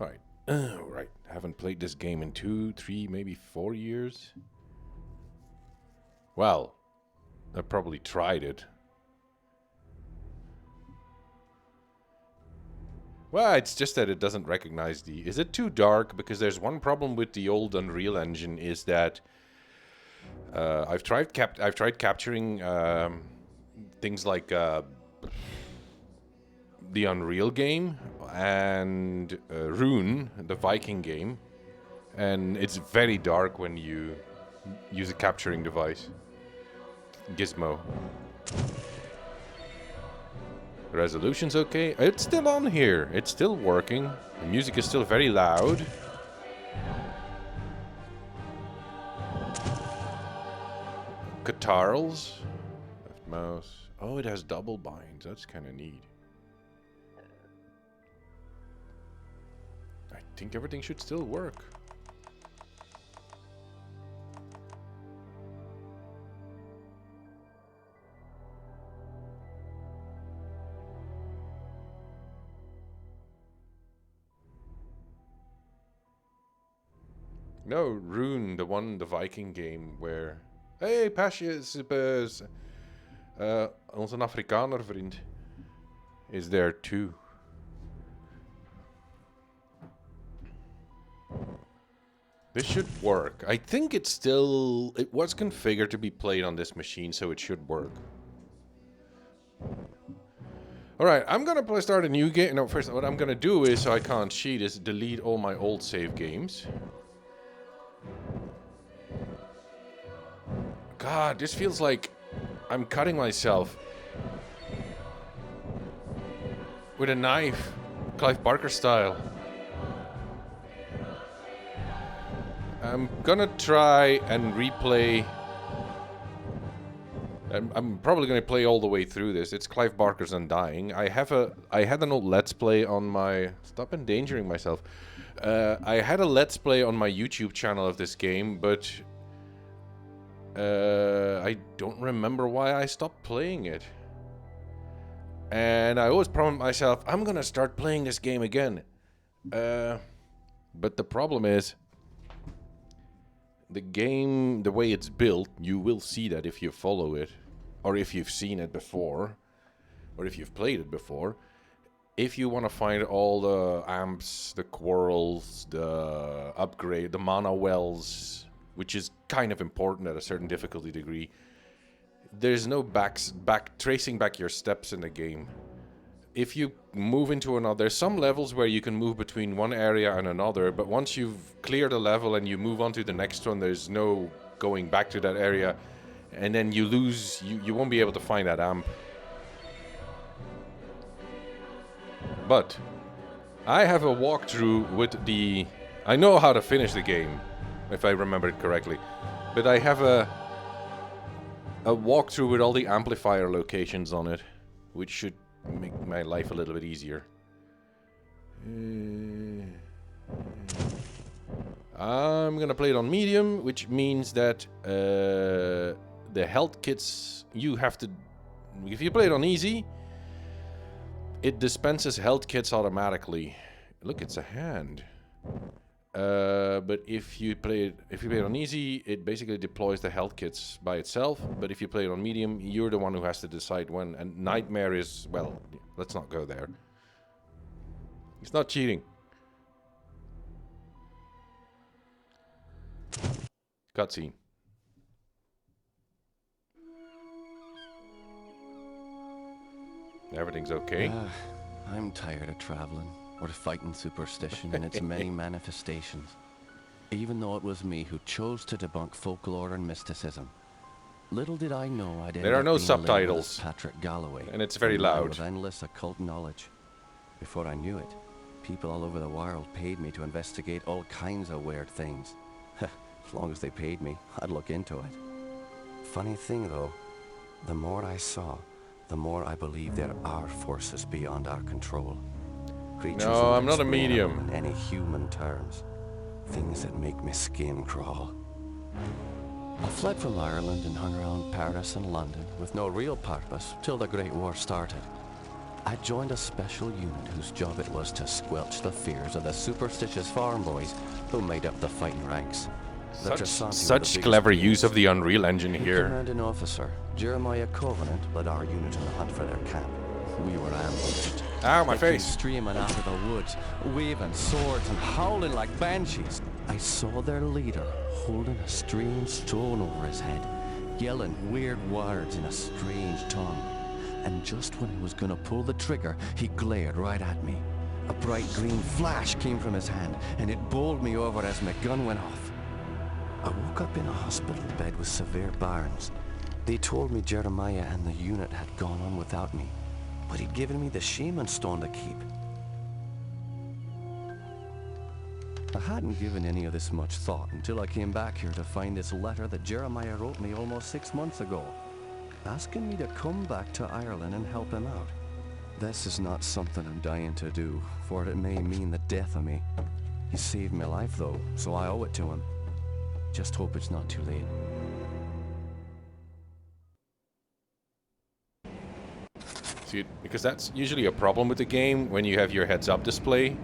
Alright. Right. Haven't played this game in 2, 3, maybe 4 years. Well, I probably tried it. Well, it's just that it doesn't recognize the... Is it too dark? Because there's one problem with the old Unreal Engine is that I've tried capturing things like the Unreal game and Rune, the Viking game, and it's very dark when you use a capturing device. Gizmo. The resolution's okay. It's still on here. It's still working. The music is still very loud. Guitars. Left mouse. Oh, it has double binds. That's kind of neat. I think everything should still work. No, Rune, the Viking game where... Hey, Pasje is... onze Afrikaner vriend is there too. This should work. I think it's still... It was configured to be played on this machine, so it should work. Alright, I'm gonna start a new game. No, first, what I'm gonna do is, so I can't cheat, is delete all my old save games. God, this feels like I'm cutting myself with a knife, Clive Barker style. I'm gonna try and replay. I'm probably gonna play all the way through this. It's Clive Barker's Undying. I had an old Let's Play on my... Stop endangering myself. I had a Let's Play on my YouTube channel of this game, but I don't remember why I stopped playing it. And I always promised myself, I'm gonna start playing this game again. But the problem is, the game, the way it's built, you will see that if you follow it, or if you've seen it before, or if you've played it before. If you want to find all the amps, the quarrels, the upgrade, the mana wells, which is kind of important at a certain difficulty degree, there's no tracing back your steps in the game. If you move into another, there's some levels where you can move between one area and another, but once you've cleared a level and you move on to the next one, there's no going back to that area, and then you lose, you won't be able to find that amp. But I have a walkthrough with the... I know how to finish the game, if I remember it correctly, but I have a walkthrough with all the amplifier locations on it, which should make my life a little bit easier. I'm gonna play it on medium, which means that the health kits you have to... If you play it on easy, it dispenses health kits automatically. Look, it's a hand. But if you play it on easy, it basically deploys the health kits by itself. But if you play it on medium, you're the one who has to decide when. And Nightmare is, well, let's not go there. It's not cheating. Cutscene. Everything's okay. I'm tired of traveling, or fighting superstition in its many manifestations. Even though it was me who chose to debunk folklore and mysticism. Little did I know I'd end There are up no being labeled subtitles. as Patrick Galloway, And it's very a man loud. with endless occult knowledge. Before I knew it, people all over the world paid me to investigate all kinds of weird things. As long as they paid me, I'd look into it. Funny thing though, the more I saw, the more I believe there are forces beyond our control. Creatures No, I'm not a unexplainable medium. in any human terms. Things that make my skin crawl. I fled from Ireland and hung around Paris and London with no real purpose till the Great War started. I joined a special unit whose job it was to squelch the fears of the superstitious farm boys who made up the fighting ranks. The Trasanti were the Such biggest clever pain. use of the Unreal Engine The here. commanding officer, Jeremiah Covenant, led our unit on the hunt for their camp. We were ambushed. Ow, my They came face. streaming out of the woods, waving swords and howling like banshees. I saw their leader holding a strange stone over his head, yelling weird words in a strange tongue. And just when I was gonna pull the trigger, he glared right at me. A bright green flash came from his hand, and it bowled me over as my gun went off. I woke up in a hospital bed with severe burns. They told me Jeremiah and the unit had gone on without me, but he'd given me the shaman stone to keep. I hadn't given any of this much thought until I came back here to find this letter that Jeremiah wrote me almost 6 months ago, asking me to come back to Ireland and help him out. This is not something I'm dying to do, for it may mean the death of me. He saved my life though, so I owe it to him. Just hope it's not too late. See, because that's usually a problem with the game when you have your heads-up display.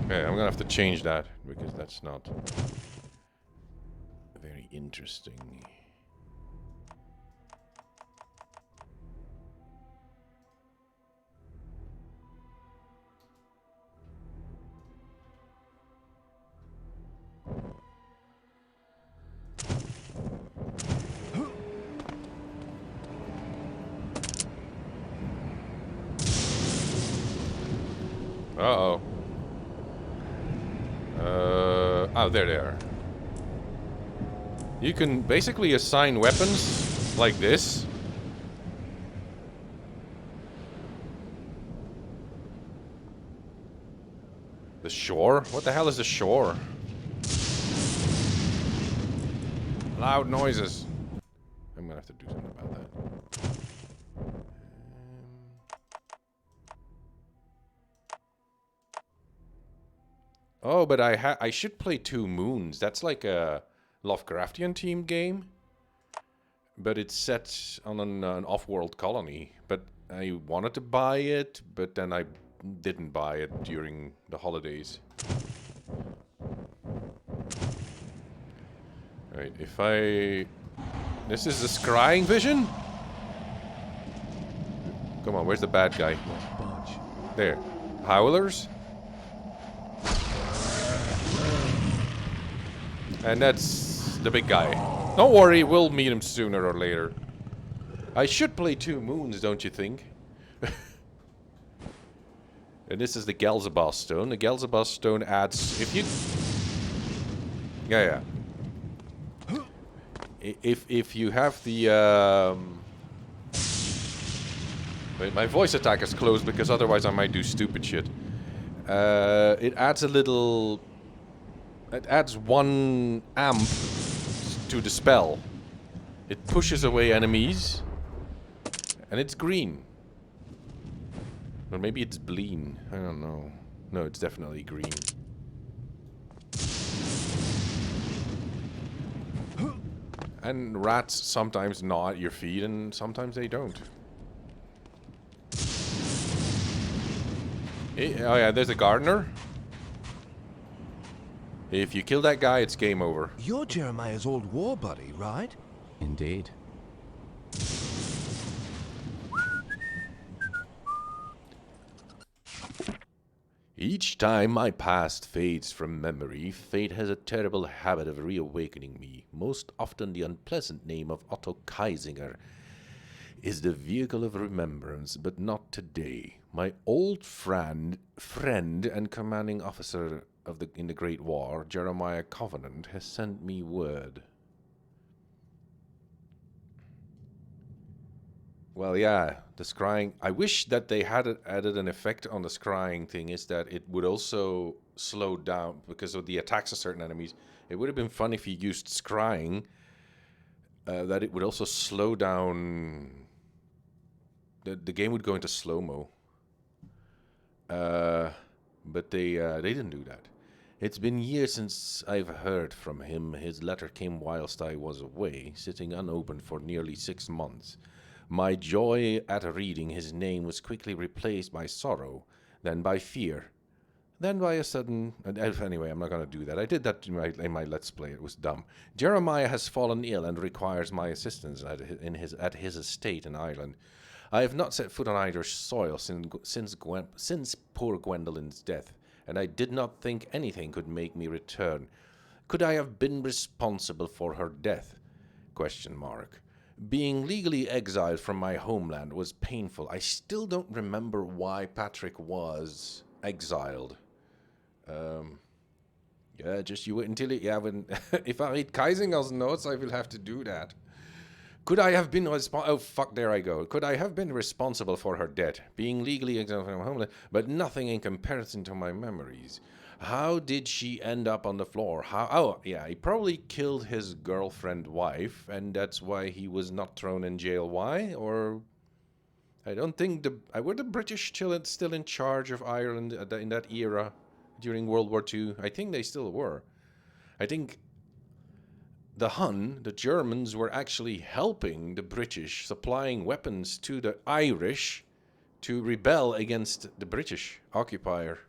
Okay, I'm gonna have to change that because that's not very interesting. Uh-oh. Oh, there they are. You can basically assign weapons like this. The shore? What the hell is the shore? Loud noises. I'm gonna have to do something about that. Oh, but I should play Two Moons. That's like a Lovecraftian themed game, but it's set on an off-world colony. But I wanted to buy it, but then I didn't buy it during the holidays. Right, if I... This is the scrying vision? Come on, where's the bad guy? There. Howlers? And that's the big guy. Don't worry, we'll meet him sooner or later. I should play Two Moons, don't you think? And this is the Gelzabas stone. The Gelzabas stone adds... If you... Yeah. If you have the... Wait, my voice attack is closed because otherwise I might do stupid shit. It adds a little... It adds 1 amp to the spell. It pushes away enemies. And it's green. Or maybe it's bleen. I don't know. No, it's definitely green. And rats sometimes gnaw at your feet and sometimes they don't. Oh yeah, there's a gardener. If you kill that guy, it's game over. You're Jeremiah's old war buddy, right? Indeed. Each time my past fades from memory, fate has a terrible habit of reawakening me. Most often the unpleasant name of Otto Kaisinger is the vehicle of remembrance, but not today. My old friend and commanding officer in the Great War, Jeremiah Covenant, has sent me word. Well, yeah, the scrying. I wish that they had added an effect on the scrying thing, is that it would also slow down because of the attacks of certain enemies. It would have been fun if you used scrying, that it would also slow down. The game would go into slow-mo. But they didn't do that. It's been years since I've heard from him. His letter came whilst I was away, sitting unopened for nearly 6 months. My joy at reading his name was quickly replaced by sorrow, then by fear, then by a sudden... Anyway, I'm not going to do that. I did that in my Let's Play. It was dumb. Jeremiah has fallen ill and requires my assistance at his estate in Ireland. I have not set foot on Irish soil since poor Gwendolyn's death, and I did not think anything could make me return. Could I have been responsible for her death? Question mark. Being legally exiled from my homeland was painful. I still don't remember why Patrick was exiled. Yeah, just you wait until it... Yeah, when, if I read Kaisinger's notes, I will have to do that. Could I have been responsible... Oh, fuck, there I go. Could I have been responsible for her death? Being legally exiled from my homeland, but nothing in comparison to my memories. How did she end up on the floor? How? Oh, yeah, he probably killed his girlfriend wife, and that's why he was not thrown in jail. Why? Or... I don't think were the British still in charge of Ireland in that era during World War II? I think they still were. I think the Germans, were actually helping the British, supplying weapons to the Irish to rebel against the British occupier.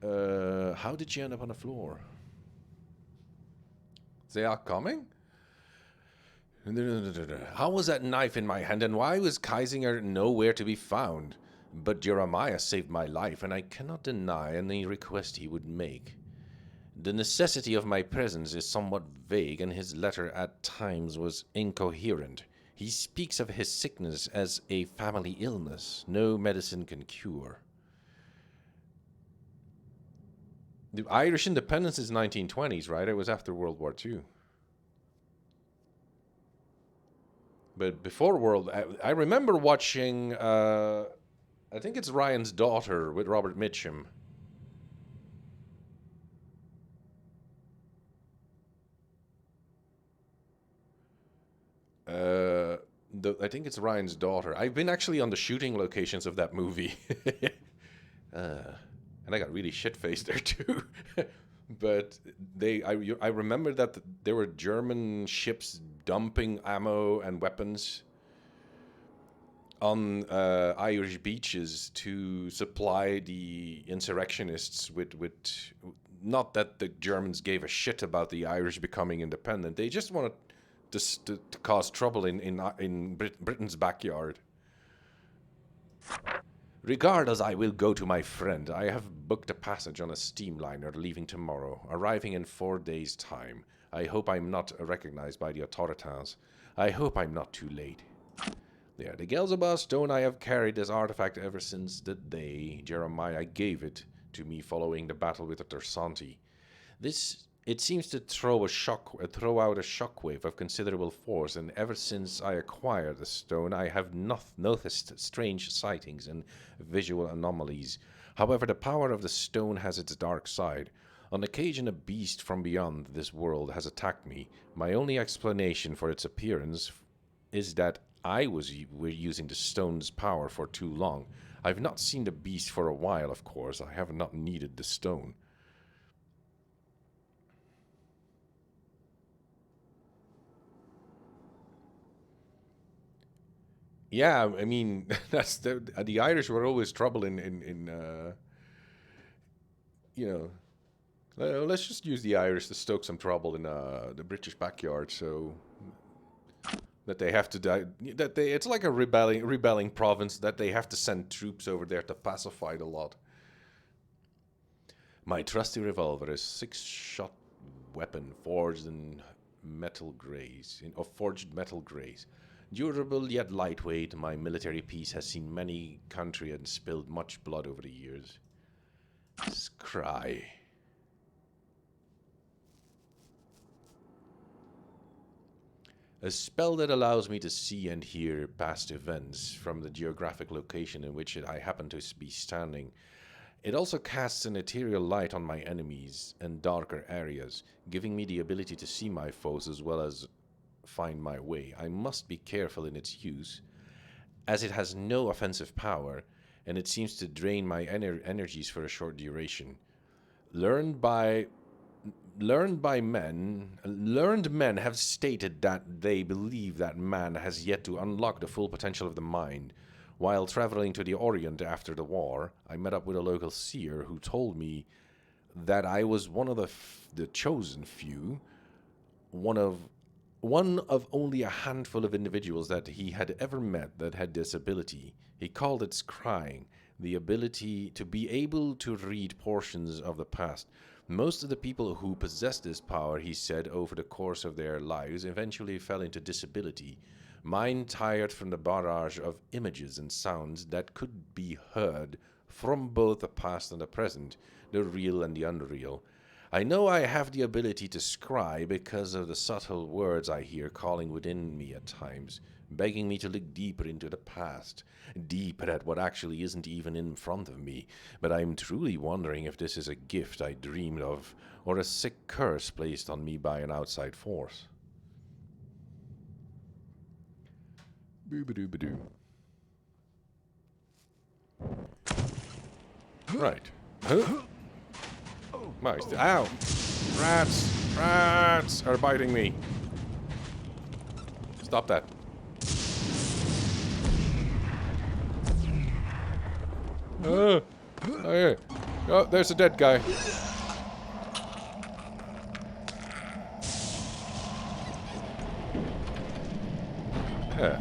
How did she end up on the floor? They are coming? How was that knife in my hand, and why was Kaisinger nowhere to be found? But Jeremiah saved my life, and I cannot deny any request he would make. The necessity of my presence is somewhat vague, and his letter at times was incoherent. He speaks of his sickness as a family illness no medicine can cure. The Irish independence is 1920s, right? It was after World War II. But before I remember watching, I think it's Ryan's Daughter with Robert Mitchum. I think it's Ryan's Daughter. I've been actually on the shooting locations of that movie. And I got really shit-faced there too. But I remember that there were German ships dumping ammo and weapons on Irish beaches to supply the insurrectionists with not that the Germans gave a shit about the Irish becoming independent. They just wanted to cause trouble in Britain's backyard. Regardless, I will go to my friend. I have booked a passage on a steamliner leaving tomorrow, arriving in 4 days' time. I hope I'm not recognized by the authorities. I hope I'm not too late. There, the Gelzabah stone I have carried this artifact ever since the day Jeremiah gave it to me following the battle with the Tersanti. It seems to throw out a shockwave of considerable force, and ever since I acquired the stone, I have noticed strange sightings and visual anomalies. However, the power of the stone has its dark side. On occasion, a beast from beyond this world has attacked me. My only explanation for its appearance is that I was using the stone's power for too long. I've not seen the beast for a while, of course. I have not needed the stone. Yeah, I mean, that's the Irish were always trouble in let's just use the Irish to stoke some trouble in the British backyard, so that they have to die. It's like a rebelling province that they have to send troops over there to pacify the lot. My trusty revolver is 6-shot weapon forged metal grays. Durable yet lightweight, my military piece has seen many country and spilled much blood over the years. Scry. A spell that allows me to see and hear past events from the geographic location in which I happen to be standing. It also casts an ethereal light on my enemies and darker areas, giving me the ability to see my foes as well as find my way. I must be careful in its use, as it has no offensive power, and it seems to drain my energies for a short duration. Learned men have stated that they believe that man has yet to unlock the full potential of the mind. While traveling to the Orient after the war, I met up with a local seer who told me that I was one of the chosen few, one of only a handful of individuals that he had ever met that had this ability. He called it scrying, the ability to be able to read portions of the past. Most of the people who possessed this power, he said, over the course of their lives eventually fell into disability. Mine tired from the barrage of images and sounds that could be heard from both the past and the present, the real and the unreal. I know I have the ability to scry because of the subtle words I hear calling within me at times, begging me to look deeper into the past, deeper at what actually isn't even in front of me. But I'm truly wondering if this is a gift I dreamed of, or a sick curse placed on me by an outside force. Boo-ba-doo-ba-doo. Right. Huh? Ow! Rats are biting me. Stop that. Oh, yeah. Oh, there's a dead guy. Yeah.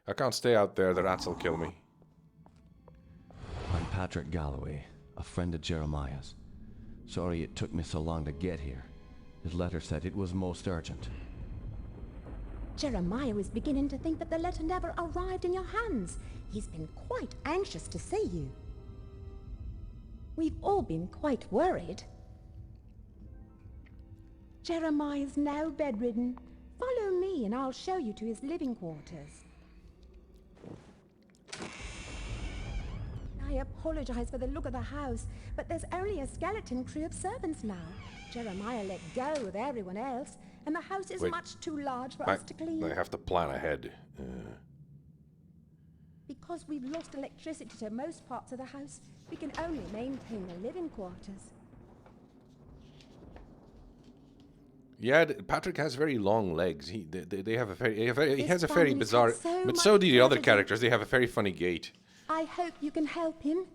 I can't stay out there, the rats will kill me. I'm Patrick Galloway, a friend of Jeremiah's. Sorry it took me so long to get here. His letter said it was most urgent. Jeremiah is beginning to think that the letter never arrived in your hands. He's been quite anxious to see you. We've all been quite worried. Jeremiah's now bedridden. Follow me and I'll show you to his living quarters. I apologize for the look of the house, but there's only a skeleton crew of servants now. Jeremiah let go of everyone else, and the house is much too large for us to clean. I have to plan ahead. Because we've lost electricity to most parts of the house, we can only maintain the living quarters. Yeah, Patrick has very long legs. He has a very family bizarre. has so But so much do the other tragedy. characters. They have a very funny gait. I hope you can help him.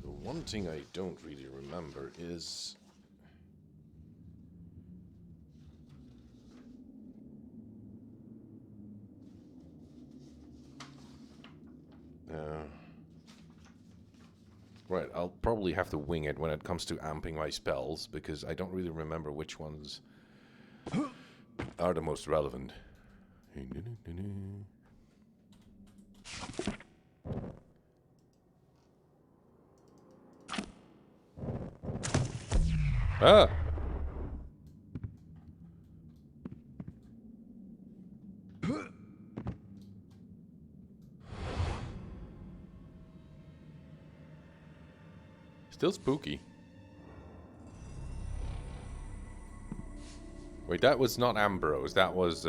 The one thing I don't really remember is. Right, I'll probably have to wing it when it comes to amping my spells, because I don't really remember which ones are the most relevant. Ah! Still spooky. Wait, that was not Ambrose. That was,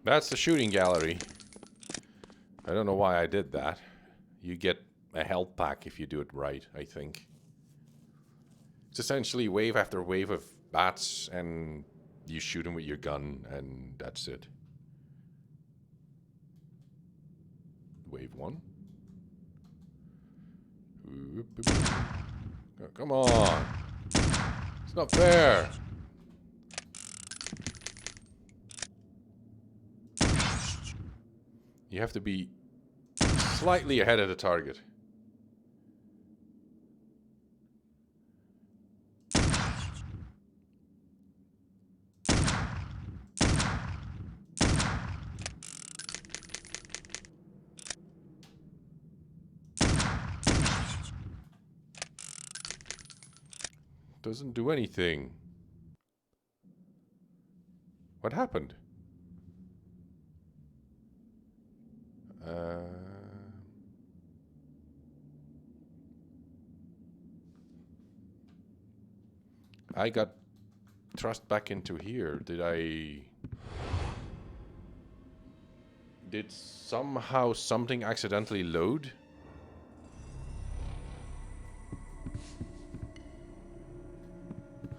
that's the shooting gallery. I don't know why I did that. You get a health pack if you do it right, I think. It's essentially wave after wave of bats, and you shoot them with your gun, and that's it. Wave one. Oh, come on. It's not fair. You have to be slightly ahead of the target. Doesn't do anything. What happened? I got thrust back into here. Did somehow something accidentally load?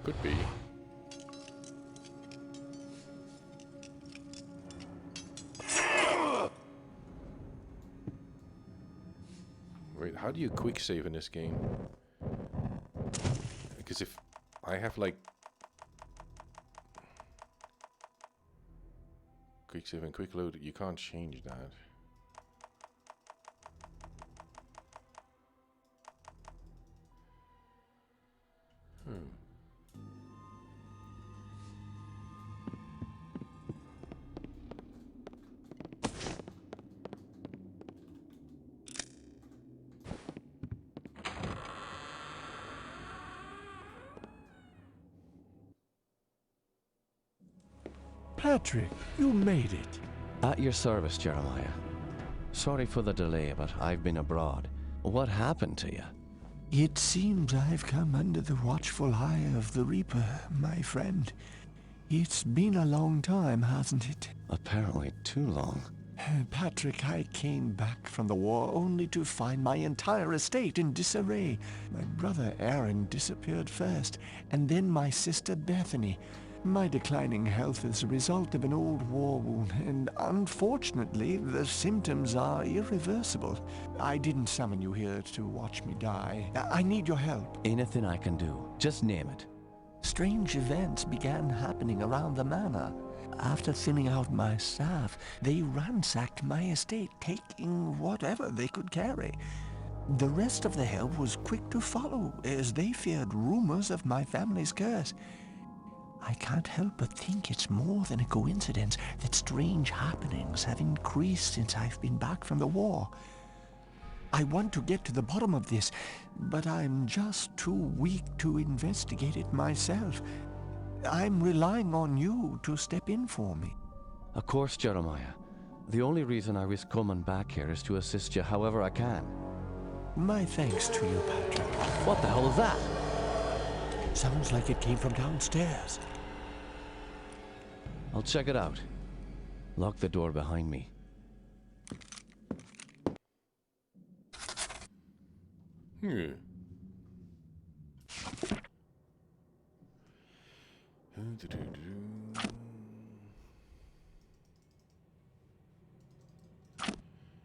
Could be. Wait, how do you quick save in this game? Because if I have like quick save and quick load, you can't change that. Patrick, you made it. At your service, Jeremiah. Sorry for the delay, but I've been abroad. What happened to you? It seems I've come under the watchful eye of the Reaper, my friend. It's been a long time, hasn't it? Apparently too long. Patrick, I came back from the war only to find my entire estate in disarray. My brother Aaron disappeared first, and then my sister Bethany. My declining health is a result of an old war wound, and unfortunately, the symptoms are irreversible. I didn't summon you here to watch me die. I need your help. Anything I can do. Just name it. Strange events began happening around the manor. After thinning out my staff, they ransacked my estate, taking whatever they could carry. The rest of the help was quick to follow, as they feared rumors of my family's curse. I can't help but think it's more than a coincidence that strange happenings have increased since I've been back from the war. I want to get to the bottom of this, but I'm just too weak to investigate it myself. I'm relying on you to step in for me. Of course, Jeremiah. The only reason I risk coming back here is to assist you however I can. My thanks to you, Patrick. What the hell is that? Sounds like it came from downstairs. I'll check it out. Lock the door behind me.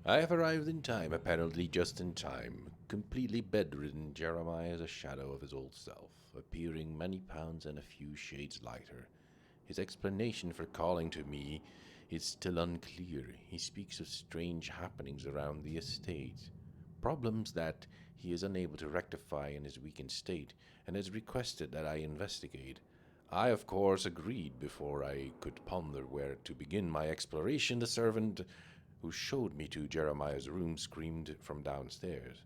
I have arrived in time, apparently just in time. Completely bedridden, Jeremiah is a shadow of his old self, appearing many pounds and a few shades lighter. His explanation for calling to me is still unclear. He speaks of strange happenings around the estate, problems that he is unable to rectify in his weakened state, and has requested that I investigate. I, of course, agreed. Before I could ponder where to begin my exploration, the servant who showed me to Jeremiah's room screamed from downstairs.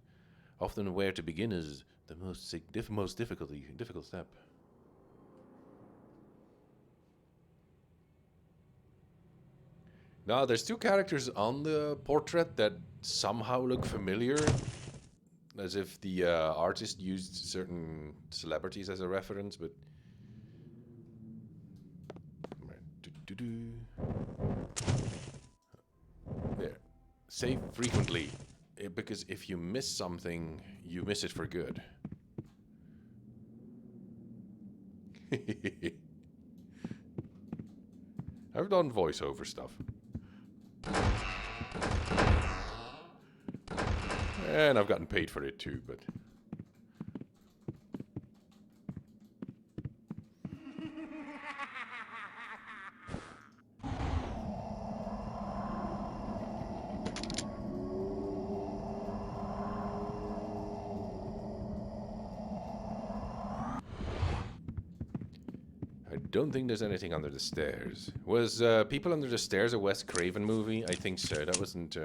Often where to begin is the most difficult step. Now, there's two characters on the portrait that somehow look familiar, as if the artist used certain celebrities as a reference, but... There. Save frequently, because if you miss something, you miss it for good. I've done voiceover stuff. And I've gotten paid for it too, but... don't think there's anything under the stairs. Was People Under the Stairs a Wes Craven movie? I think so. That wasn't...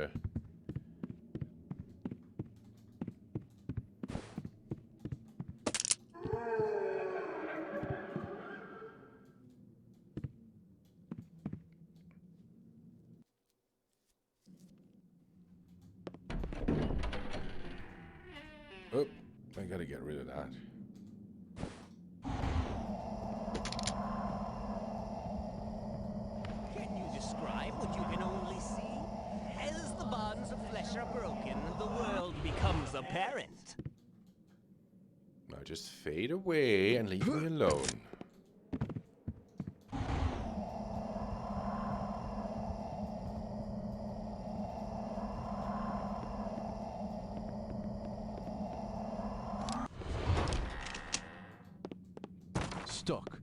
Oh, I gotta get rid of that. Can you describe what you can only see? As the bonds of flesh are broken, the world becomes apparent. Now just fade away and leave me alone. Stuck.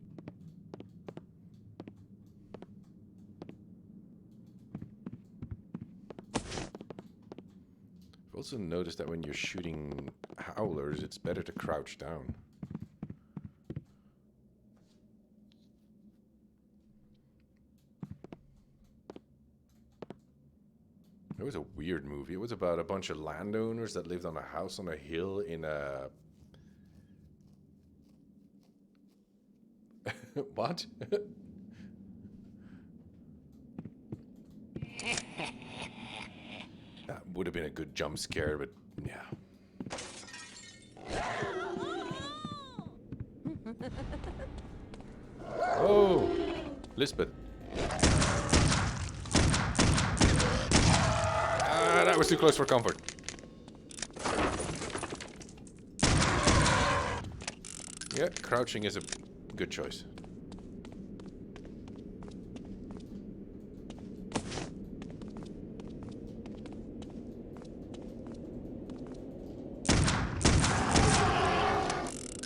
I've also noticed that when you're shooting howlers, it's better to crouch down. It was a weird movie. It was about a bunch of landowners that lived on a house on a hill in a... What? That would have been a good jump scare, but yeah. Oh, Lisbeth. Ah, that was too close for comfort. Yeah, crouching is a good choice.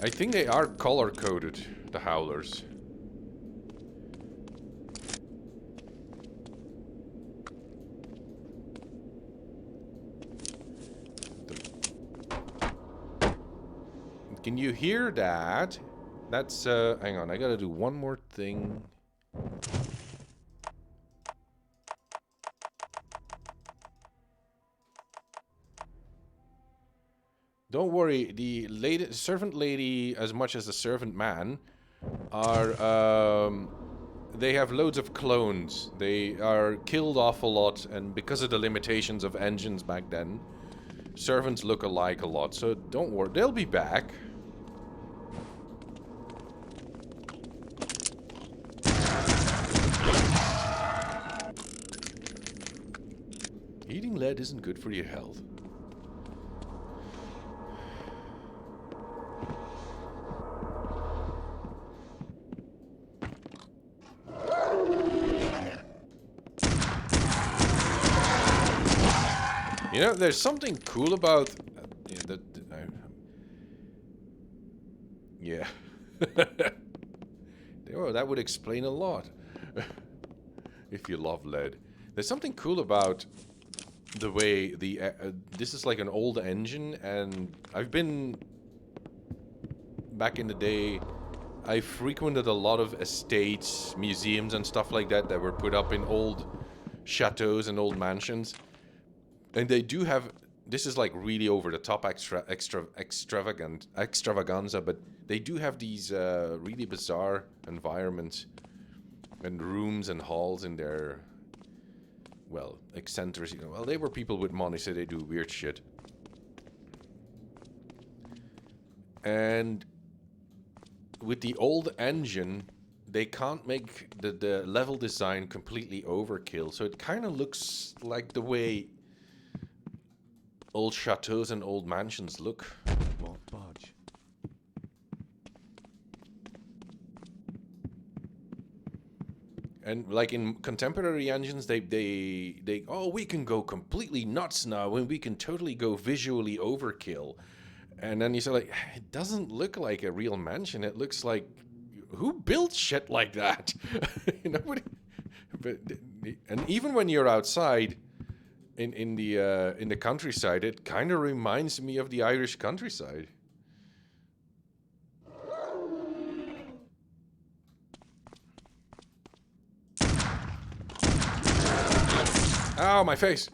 I think they are color-coded, the howlers. Can you hear that? That's, hang on, I gotta do one more thing. Don't worry, the servant lady, as much as the servant man, are, they have loads of clones. They are killed off a lot, and because of the limitations of engines back then, servants look alike a lot, so don't worry, they'll be back. Eating lead isn't good for your health. You know, there's something cool about... yeah. Oh, that would explain a lot. If you love lead. There's something cool about the way the... this is like an old engine, and I've been... Back in the day, I frequented a lot of estates, museums and stuff like that that were put up in old chateaus and old mansions. And they do have, this is like really over the top extravaganza, but they do have these really bizarre environments and rooms and halls in their, well, eccentricity. Well, they were people with money, so they do weird shit. And with the old engine, they can't make the level design completely overkill, so it kind of looks like the way old chateaus and old mansions look. Won't budge. And like in contemporary engines, they oh, we can go completely nuts now, and we can totally go visually overkill. And then you say like, it doesn't look like a real mansion. It looks like, who built shit like that? You know, and even when you're outside in the countryside, it kind of reminds me of the Irish countryside. Ow, my face!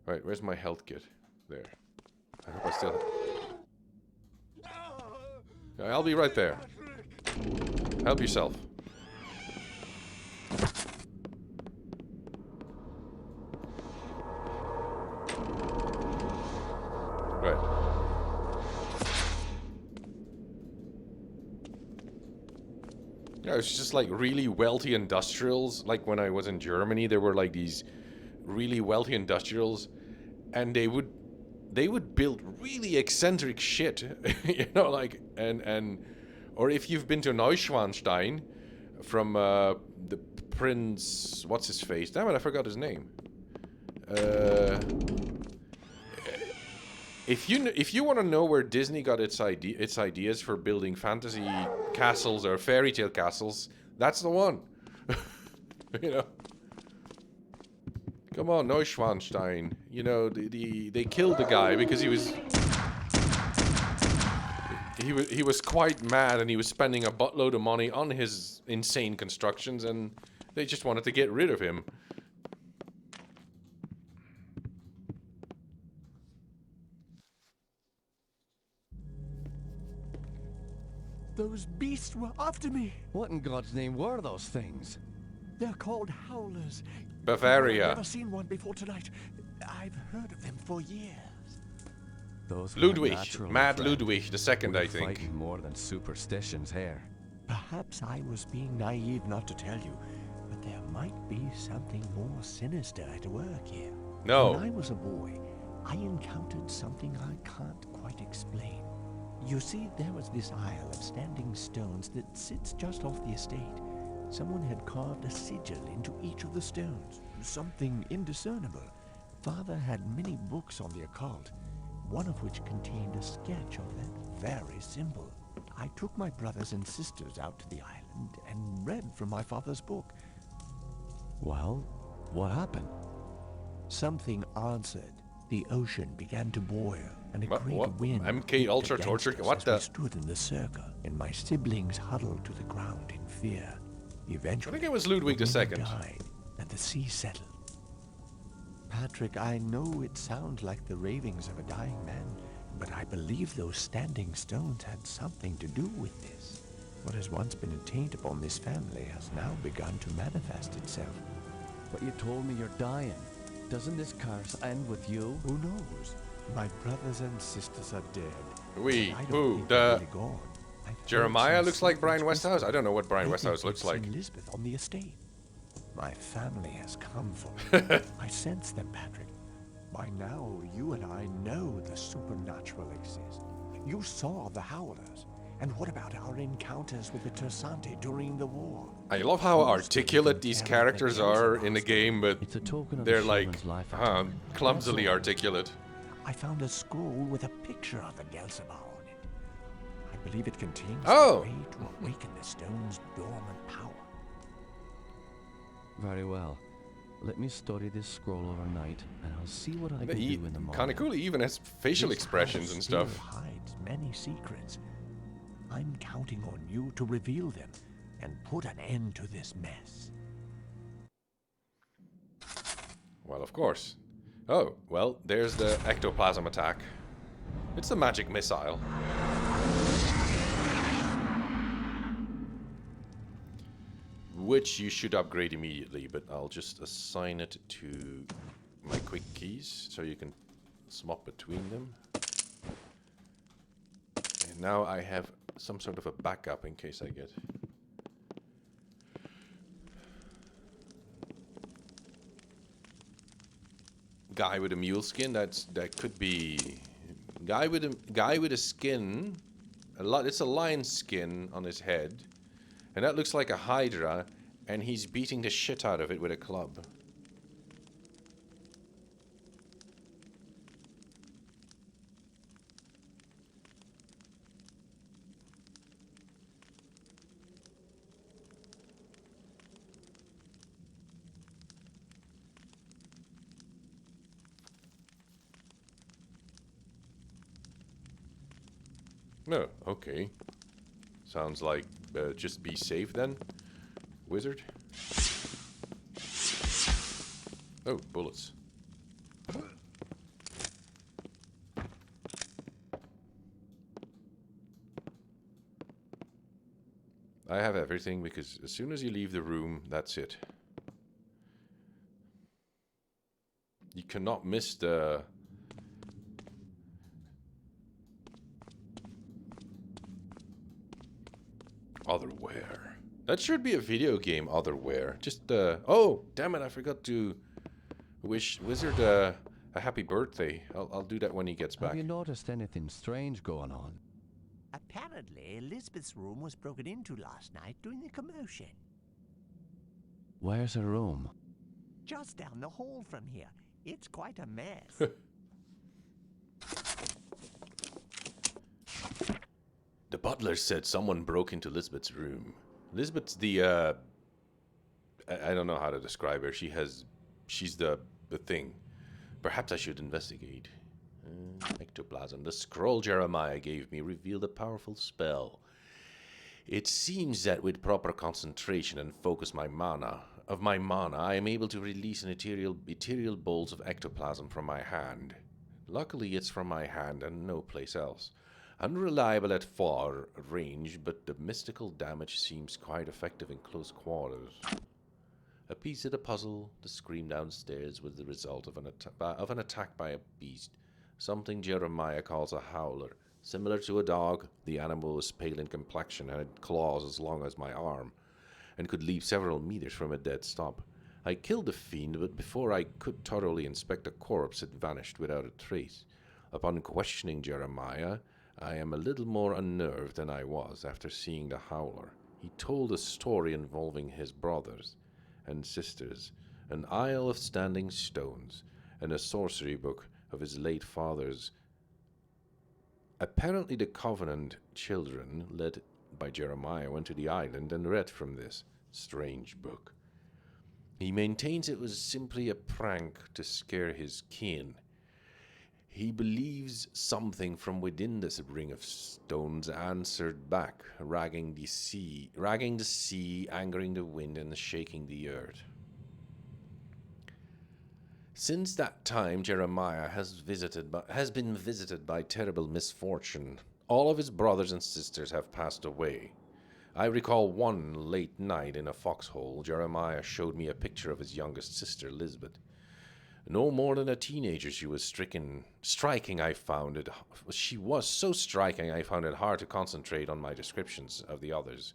Right, where's my health kit? There. I hope I still... I'll be right there. Help yourself. Right. Yeah, it's just like really wealthy industrials. Like when I was in Germany, there were like these really wealthy industrials, and they would build really eccentric shit, you know, like or if you've been to Neuschwanstein from the Prince, what's his face? Damn it, I forgot his name. If you want to know where Disney got its ideas for building fantasy castles or fairy tale castles, that's the one. You know. Come on, Neuschwanstein. You know, they killed the guy because he was quite mad, and he was spending a buttload of money on his insane constructions, and they just wanted to get rid of him. Those beasts were after me. What in God's name were those things? They're called howlers. Bavaria. I've never seen one before tonight. I've heard of them for years. Those were Ludwig, natural, Mad friend. Ludwig the Second, We're I think. fighting more than superstitions here. Perhaps I was being naive not to tell you, but there might be something more sinister at work here. No. When I was a boy, I encountered something I can't quite explain. You see, there was this isle of standing stones that sits just off the estate. Someone had carved a sigil into each of the stones, something indiscernible. Father had many books on the occult, one of which contained a sketch of that very symbol. I took my brothers and sisters out to the island and read from my father's book. Well, what happened? Something answered. The ocean began to boil, and a great What? wind MK whipped Ultra against torture? us What as the- we stood in the circle, and my siblings huddled to the ground in fear. Eventually, I think it was Ludwig the the wind Second. died, and the sea settled. Patrick, I know it sounds like the ravings of a dying man, but I believe those standing stones had something to do with this. What has once been a taint upon this family has now begun to manifest itself. But you told me you're dying. Doesn't this curse end with you? Who knows? My brothers and sisters are dead. We, but I don't who, think they're the really gone. I've heard Jeremiah some looks like Brian servants Westhouse? whisper I don't know what Brian they Westhouse think looks they've like. seen Elizabeth on the estate. My family has come for me. I sense them, Patrick. By now, you and I know the supernatural exists. You saw the Howlers. And what about our encounters with the Tersante during the war? I love how Who's articulate taking these care of the characters are in the Master? game, but It's a token of they're the like shaman's life etch. clumsily articulate. I found a scroll with a picture of the Gelsabar on it. I believe it contains Oh. the way to awaken the stone's dormant power. Very well. Let me study this scroll overnight, and I'll see what I can do in the morning. Kind of cool. He even has facial This expressions house and still stuff. hides many secrets. I'm counting on you to reveal them and put an end to this mess. Well, of course. Oh, well, there's the ectoplasm attack. It's the magic missile. Which you should upgrade immediately, but I'll just assign it to my quick keys so you can swap between them. And now I have some sort of a backup in case I get... Guy with a mule skin, that could be... Guy with a skin... It's a lion skin on his head. And that looks like a hydra, and he's beating the shit out of it with a club. No, okay. Sounds like just be safe then, wizard. Oh, bullets. I have everything because as soon as you leave the room, that's it. You cannot miss the... Otherwhere. That should be a video game, Otherwhere. Just, oh, damn it, I forgot to wish Wizard a happy birthday. I'll do that when he gets back. Have you noticed anything strange going on? Apparently, Elizabeth's room was broken into last night during the commotion. Where's her room? Just down the hall from here. It's quite a mess. The butler said someone broke into Lisbeth's room. Lisbeth's the, I don't know how to describe her. She's the thing. Perhaps I should investigate. Ectoplasm. The scroll Jeremiah gave me revealed a powerful spell. It seems that with proper concentration and focus of my mana, I am able to release an ethereal bolts of ectoplasm from my hand. Luckily, it's from my hand and no place else. Unreliable at far range, but the mystical damage seems quite effective in close quarters. A piece of the puzzle, the scream downstairs was the result of an attack by a beast, something Jeremiah calls a howler. Similar to a dog, the animal was pale in complexion and had claws as long as my arm, and could leap several meters from a dead stop. I killed the fiend, but before I could thoroughly inspect the corpse, it vanished without a trace. Upon questioning Jeremiah, I am a little more unnerved than I was after seeing the howler. He told a story involving his brothers and sisters, an isle of standing stones, and a sorcery book of his late father's. Apparently the Covenant children, led by Jeremiah, went to the island and read from this strange book. He maintains it was simply a prank to scare his kin. He believes something from within this ring of stones answered back, ragging the sea, angering the wind, and shaking the earth. Since that time, Jeremiah has been visited by terrible misfortune. All of his brothers and sisters have passed away. I recall one late night in a foxhole, Jeremiah showed me a picture of his youngest sister, Lisbeth. No more than a teenager, she was striking. I found it. She was so striking, I found it hard to concentrate on my descriptions of the others.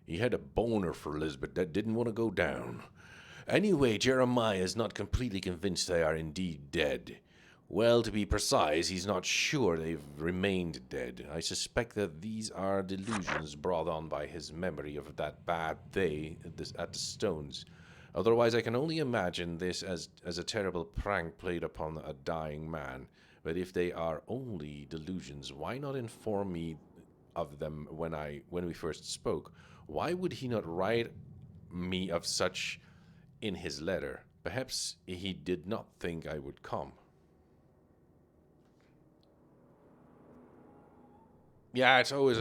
He had a boner for Lisbeth that didn't want to go down. Anyway, Jeremiah is not completely convinced they are indeed dead. Well, to be precise, he's not sure they've remained dead. I suspect that these are delusions brought on by his memory of that bad day at the stones. Otherwise, I can only imagine this as a terrible prank played upon a dying man. But if they are only delusions, why not inform me of them when we first spoke? Why would he not write me of such in his letter? Perhaps he did not think I would come. Yeah, it's always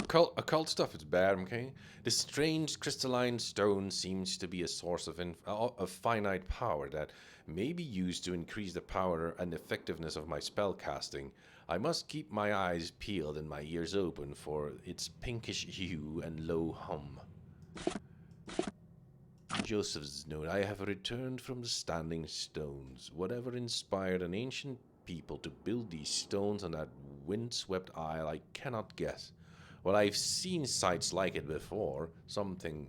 occult stuff is bad, okay? This strange crystalline stone seems to be a source of finite power that may be used to increase the power and effectiveness of my spell casting. I must keep my eyes peeled and my ears open for its pinkish hue and low hum. Joseph's note, I have returned from the standing stones. Whatever inspired an ancient people to build these stones on that windswept isle, I cannot guess. Well, I've seen sights like it before. Something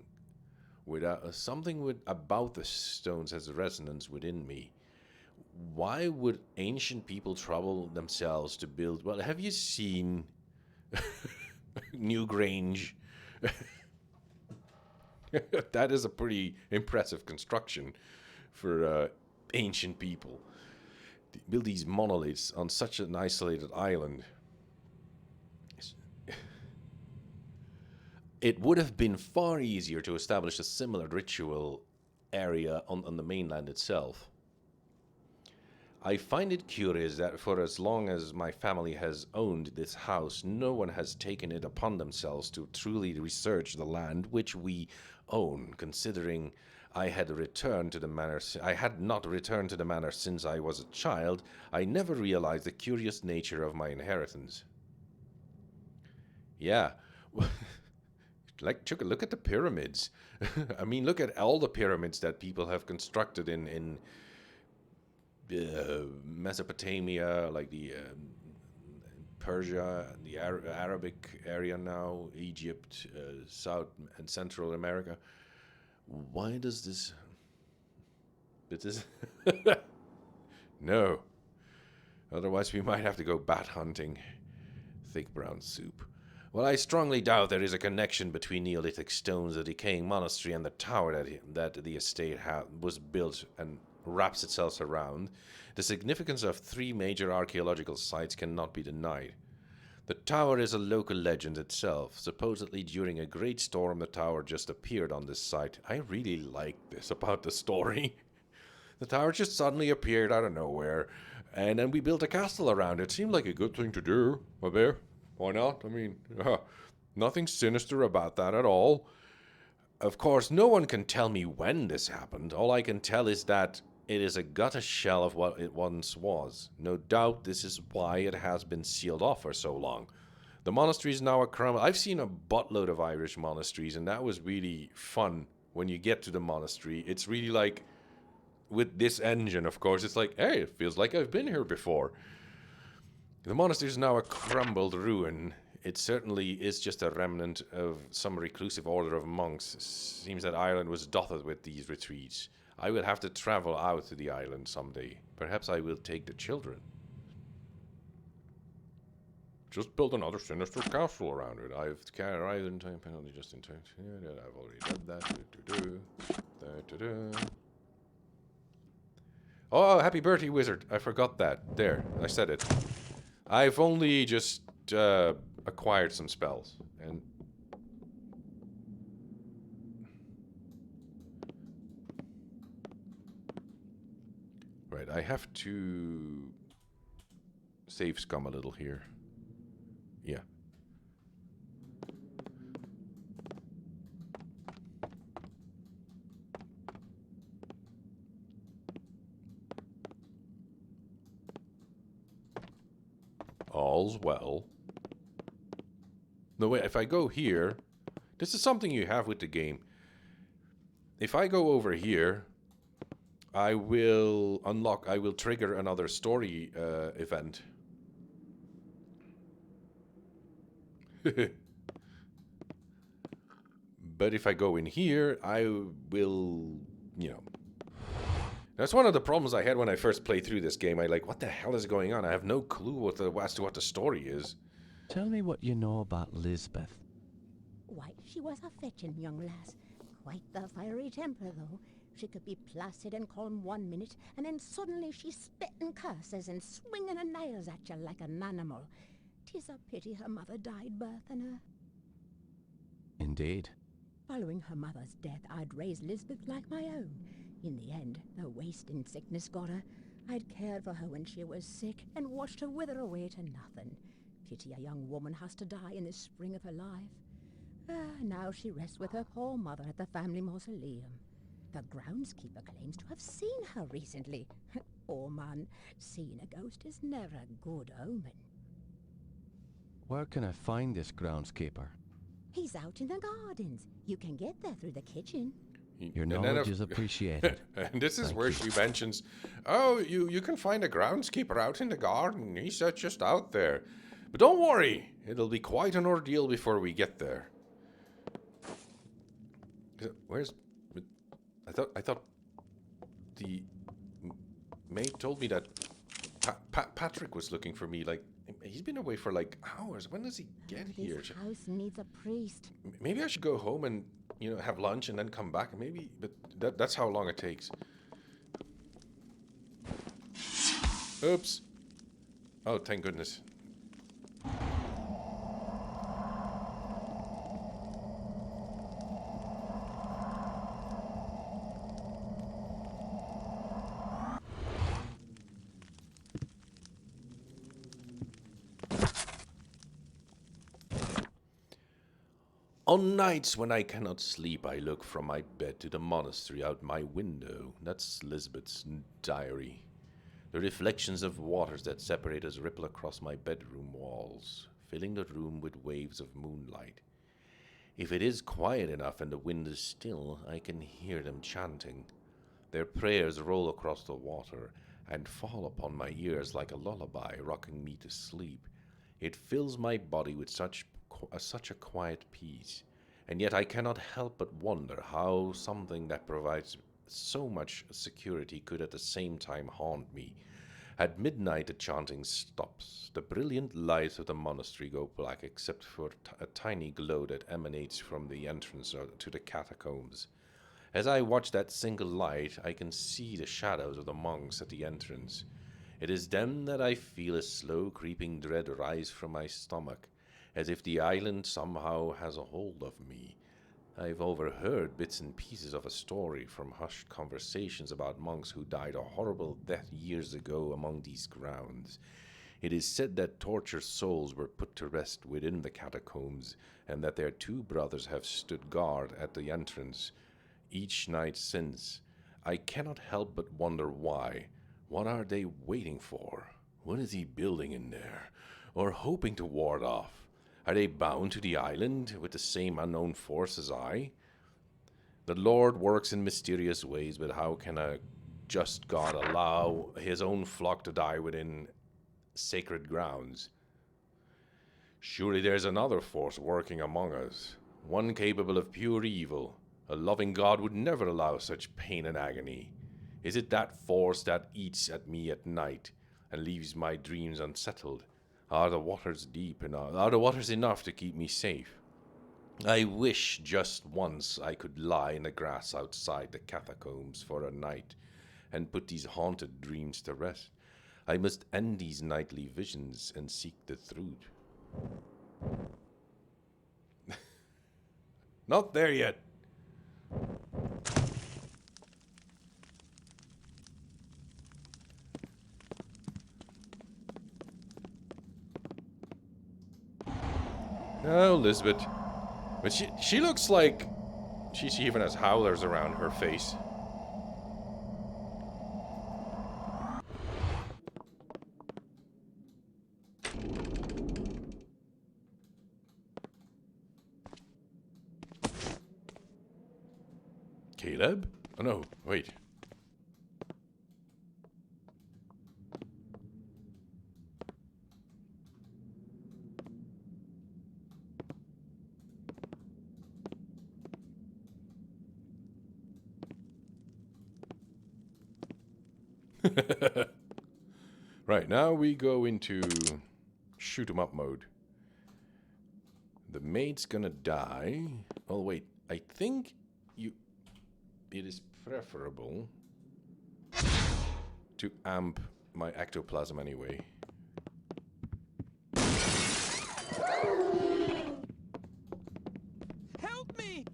about the stones has resonance within me. Why would ancient people trouble themselves to build? Well, have you seen Newgrange? That is a pretty impressive construction for ancient people. They build these monoliths on such an isolated island. It would have been far easier to establish a similar ritual area on the mainland itself. I find it curious that for as long as my family has owned this house, no one has taken it upon themselves to truly research the land which we own, considering I had not returned to the manor since I was a child. I never realized the curious nature of my inheritance. Yeah. Like, took a look at the pyramids. I mean, look at all the pyramids that people have constructed in Mesopotamia, like the Persia, the Arabic area now, Egypt, South and Central America. Why does this... No. Otherwise we might have to go bat hunting. Thick brown soup. Well, I strongly doubt there is a connection between Neolithic stones, the decaying monastery, and the tower that the estate was built and wraps itself around. The significance of 3 major archaeological sites cannot be denied. The tower is a local legend itself. Supposedly during a great storm, the tower just appeared on this site. I really like this about the story. The tower just suddenly appeared out of nowhere, and then we built a castle around it. Seemed like a good thing to do. Well, there. Why not? I mean, nothing sinister about that at all. Of course, no one can tell me when this happened. All I can tell is that it is a gutted shell of what it once was. No doubt this is why it has been sealed off for so long. The monastery is now a crumble. I've seen a buttload of Irish monasteries, and that was really fun when you get to the monastery. It's really like, with this engine, of course, it's like, hey, it feels like I've been here before. The monastery is now a crumbled ruin. It certainly is just a remnant of some reclusive order of monks. Seems that Ireland was dotted with these retreats. I will have to travel out to the island someday. Perhaps I will take the children. Just build another sinister castle around it. I've arrived in time penalty just in time. Yeah, I've already done that. Oh, happy birthday, wizard. I forgot that. There, I said it. I've only just acquired some spells, and right, I have to save scum a little here. Yeah. All's well. No, wait, if I go here, this is something you have with the game. If I go over here, I will trigger another story event. But if I go in here, I will, That's one of the problems I had when I first played through this game. What the hell is going on? I have no clue as to what the story is. Tell me what you know about Lisbeth. Why, she was a fetching young lass. Quite the fiery temper, though. She could be placid and calm 1 minute, and then suddenly she's spitting curses and swinging her nails at you like an animal. 'Tis a pity her mother died birthing her. Indeed. Following her mother's death, I'd raised Lisbeth like my own. In the end, the wasting sickness got her. I'd cared for her when she was sick and watched her wither away to nothing. Pity a young woman has to die in the spring of her life. Now she rests with her poor mother at the family mausoleum. The groundskeeper claims to have seen her recently. Oh man, seeing a ghost is never a good omen. Where can I find this groundskeeper? He's out in the gardens. You can get there through the kitchen. Your knowledge is appreciated. And this is Thank where you. she mentions, oh, you can find a groundskeeper out in the garden. He's just out there. But don't worry, it'll be quite an ordeal before we get there. Where's... I thought the maid told me that Patrick was looking for me. He's been away for hours. When does he get here? This house needs a priest. Maybe I should go home and have lunch and then come back. Maybe, but that's how long it takes. Oops. Oh, thank goodness. On nights when I cannot sleep, I look from my bed to the monastery out my window. That's Lisbeth's diary. The reflections of waters that separate us ripple across my bedroom walls, filling the room with waves of moonlight. If it is quiet enough and the wind is still, I can hear them chanting. Their prayers roll across the water and fall upon my ears like a lullaby, rocking me to sleep. It fills my body with such a quiet peace, and yet I cannot help but wonder how something that provides so much security could at the same time haunt me. At midnight the chanting stops. The brilliant lights of the monastery go black except for a tiny glow that emanates from the entrance to the catacombs. As I watch that single light, I can see the shadows of the monks at the entrance. It is then that I feel a slow creeping dread rise from my stomach, as if the island somehow has a hold of me. I've overheard bits and pieces of a story from hushed conversations about monks who died a horrible death years ago among these grounds. It is said that tortured souls were put to rest within the catacombs, and that their two brothers have stood guard at the entrance each night since. I cannot help but wonder why. What are they waiting for? What is he building in there? Or hoping to ward off? Are they bound to the island with the same unknown force as I? The Lord works in mysterious ways, but how can a just God allow his own flock to die within sacred grounds? Surely there's another force working among us, one capable of pure evil. A loving God would never allow such pain and agony. Is it that force that eats at me at night and leaves my dreams unsettled? Are the waters deep enough? Are the waters enough to keep me safe? I wish just once I could lie in the grass outside the catacombs for a night and put these haunted dreams to rest. I must end these nightly visions and seek the truth. Not there yet. Oh, Lisbeth. But she looks like she even has howlers around her face. Caleb? Oh no, wait. Right, now we go into shoot 'em up mode. The maid's gonna die. Oh wait, I think it is preferable to amp my ectoplasm anyway. Help me!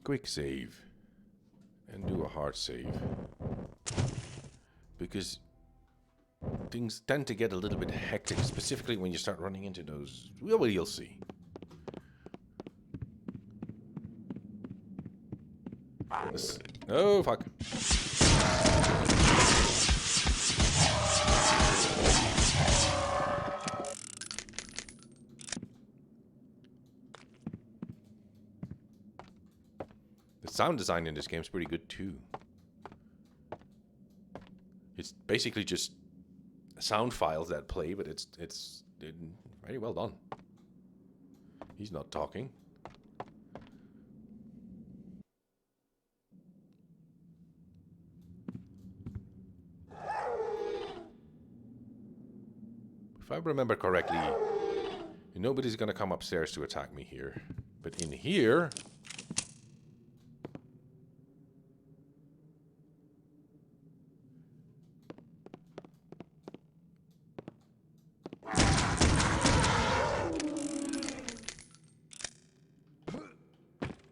Quick save. And do a hard save. Because things tend to get a little bit hectic, specifically when you start running into those. Well, you'll see. Oh, fuck. The sound design in this game is pretty good too. It's basically just sound files that play, but it's very well done. He's not talking. If I remember correctly, nobody's gonna come upstairs to attack me here. But in here...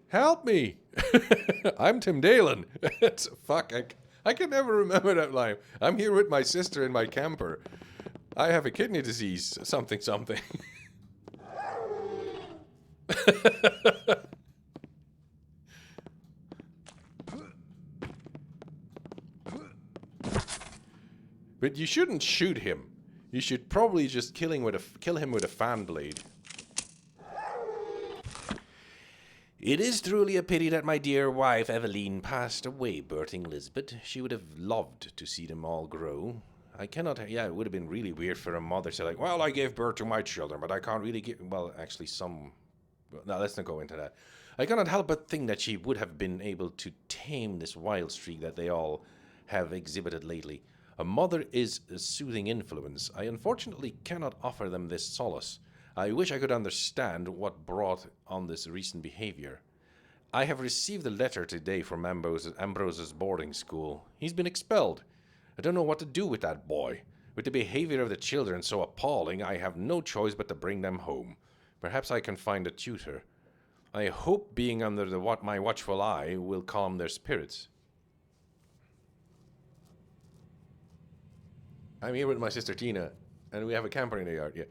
Help me! I'm Tim Dalen. Fuck, I can never remember that line. I'm here with my sister in my camper. I have a kidney disease, something, something. But you shouldn't shoot him. You should probably just kill him with a fan blade. It is truly a pity that my dear wife Eveline passed away birthing Lisbeth. She would have loved to see them all grow. I cannot, yeah, it would have been really weird for a mother to say, like, well, I gave birth to my children, but I can't really give, well, actually no, let's not go into that. I cannot help but think that she would have been able to tame this wild streak that they all have exhibited lately. A mother is a soothing influence. I unfortunately cannot offer them this solace. I wish I could understand what brought on this recent behavior. I have received a letter today from Ambrose's boarding school. He's been expelled. I don't know what to do with that boy. With the behavior of the children so appalling, I have no choice but to bring them home. Perhaps I can find a tutor. I hope being under my watchful eye will calm their spirits. I'm here with my sister Tina, and we have a camper in the yard, yeah.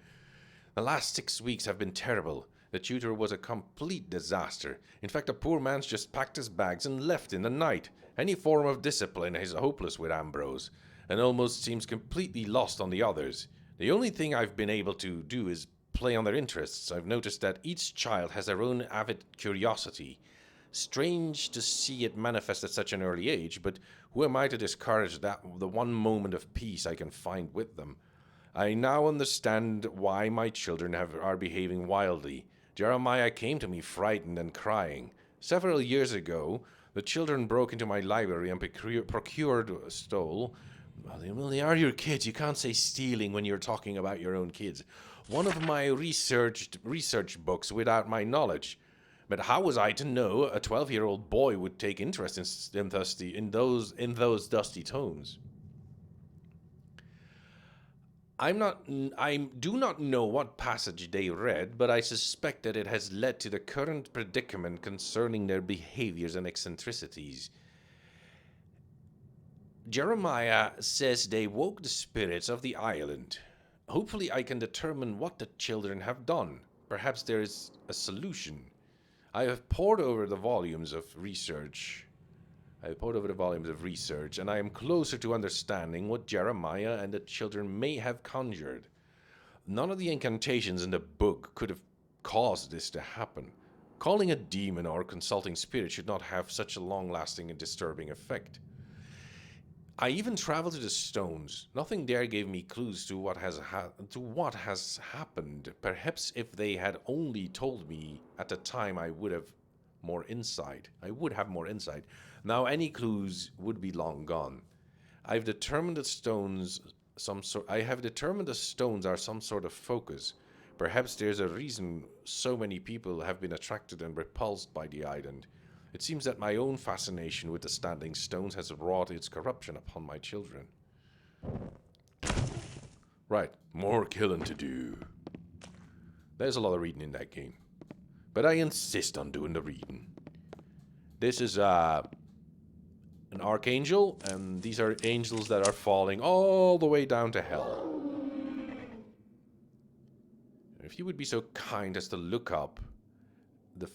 The last 6 weeks have been terrible. The tutor was a complete disaster. In fact, the poor man's just packed his bags and left in the night. Any form of discipline is hopeless with Ambrose, and almost seems completely lost on the others. The only thing I've been able to do is play on their interests. I've noticed that each child has their own avid curiosity. Strange to see it manifest at such an early age, but who am I to discourage the one moment of peace I can find with them? I now understand why my children are behaving wildly. Jeremiah came to me frightened and crying. Several years ago, the children broke into my library and stole. Well, they are your kids. You can't say stealing when you're talking about your own kids. One of my research books without my knowledge. But how was I to know a 12-year-old boy would take interest in those dusty tomes? I do not know what passage they read, but I suspect that it has led to the current predicament concerning their behaviors and eccentricities. Jeremiah says they woke the spirits of the island. Hopefully I can determine what the children have done. Perhaps there is a solution. I have pored over the volumes of research, and I am closer to understanding what Jeremiah and the children may have conjured. None of the incantations in the book could have caused this to happen. Calling a demon or consulting spirit should not have such a long-lasting and disturbing effect. I even traveled to the stones. Nothing there gave me clues to what has happened. Perhaps if they had only told me at the time, I would have more insight. Now any clues would be long gone. I have determined the stones are some sort of focus. Perhaps there's a reason so many people have been attracted and repulsed by the island. It seems that my own fascination with the standing stones has wrought its corruption upon my children. Right, more killing to do. There's a lot of reading in that game, but I insist on doing the reading. This is an archangel, and these are angels that are falling all the way down to hell. If you would be so kind as to look up the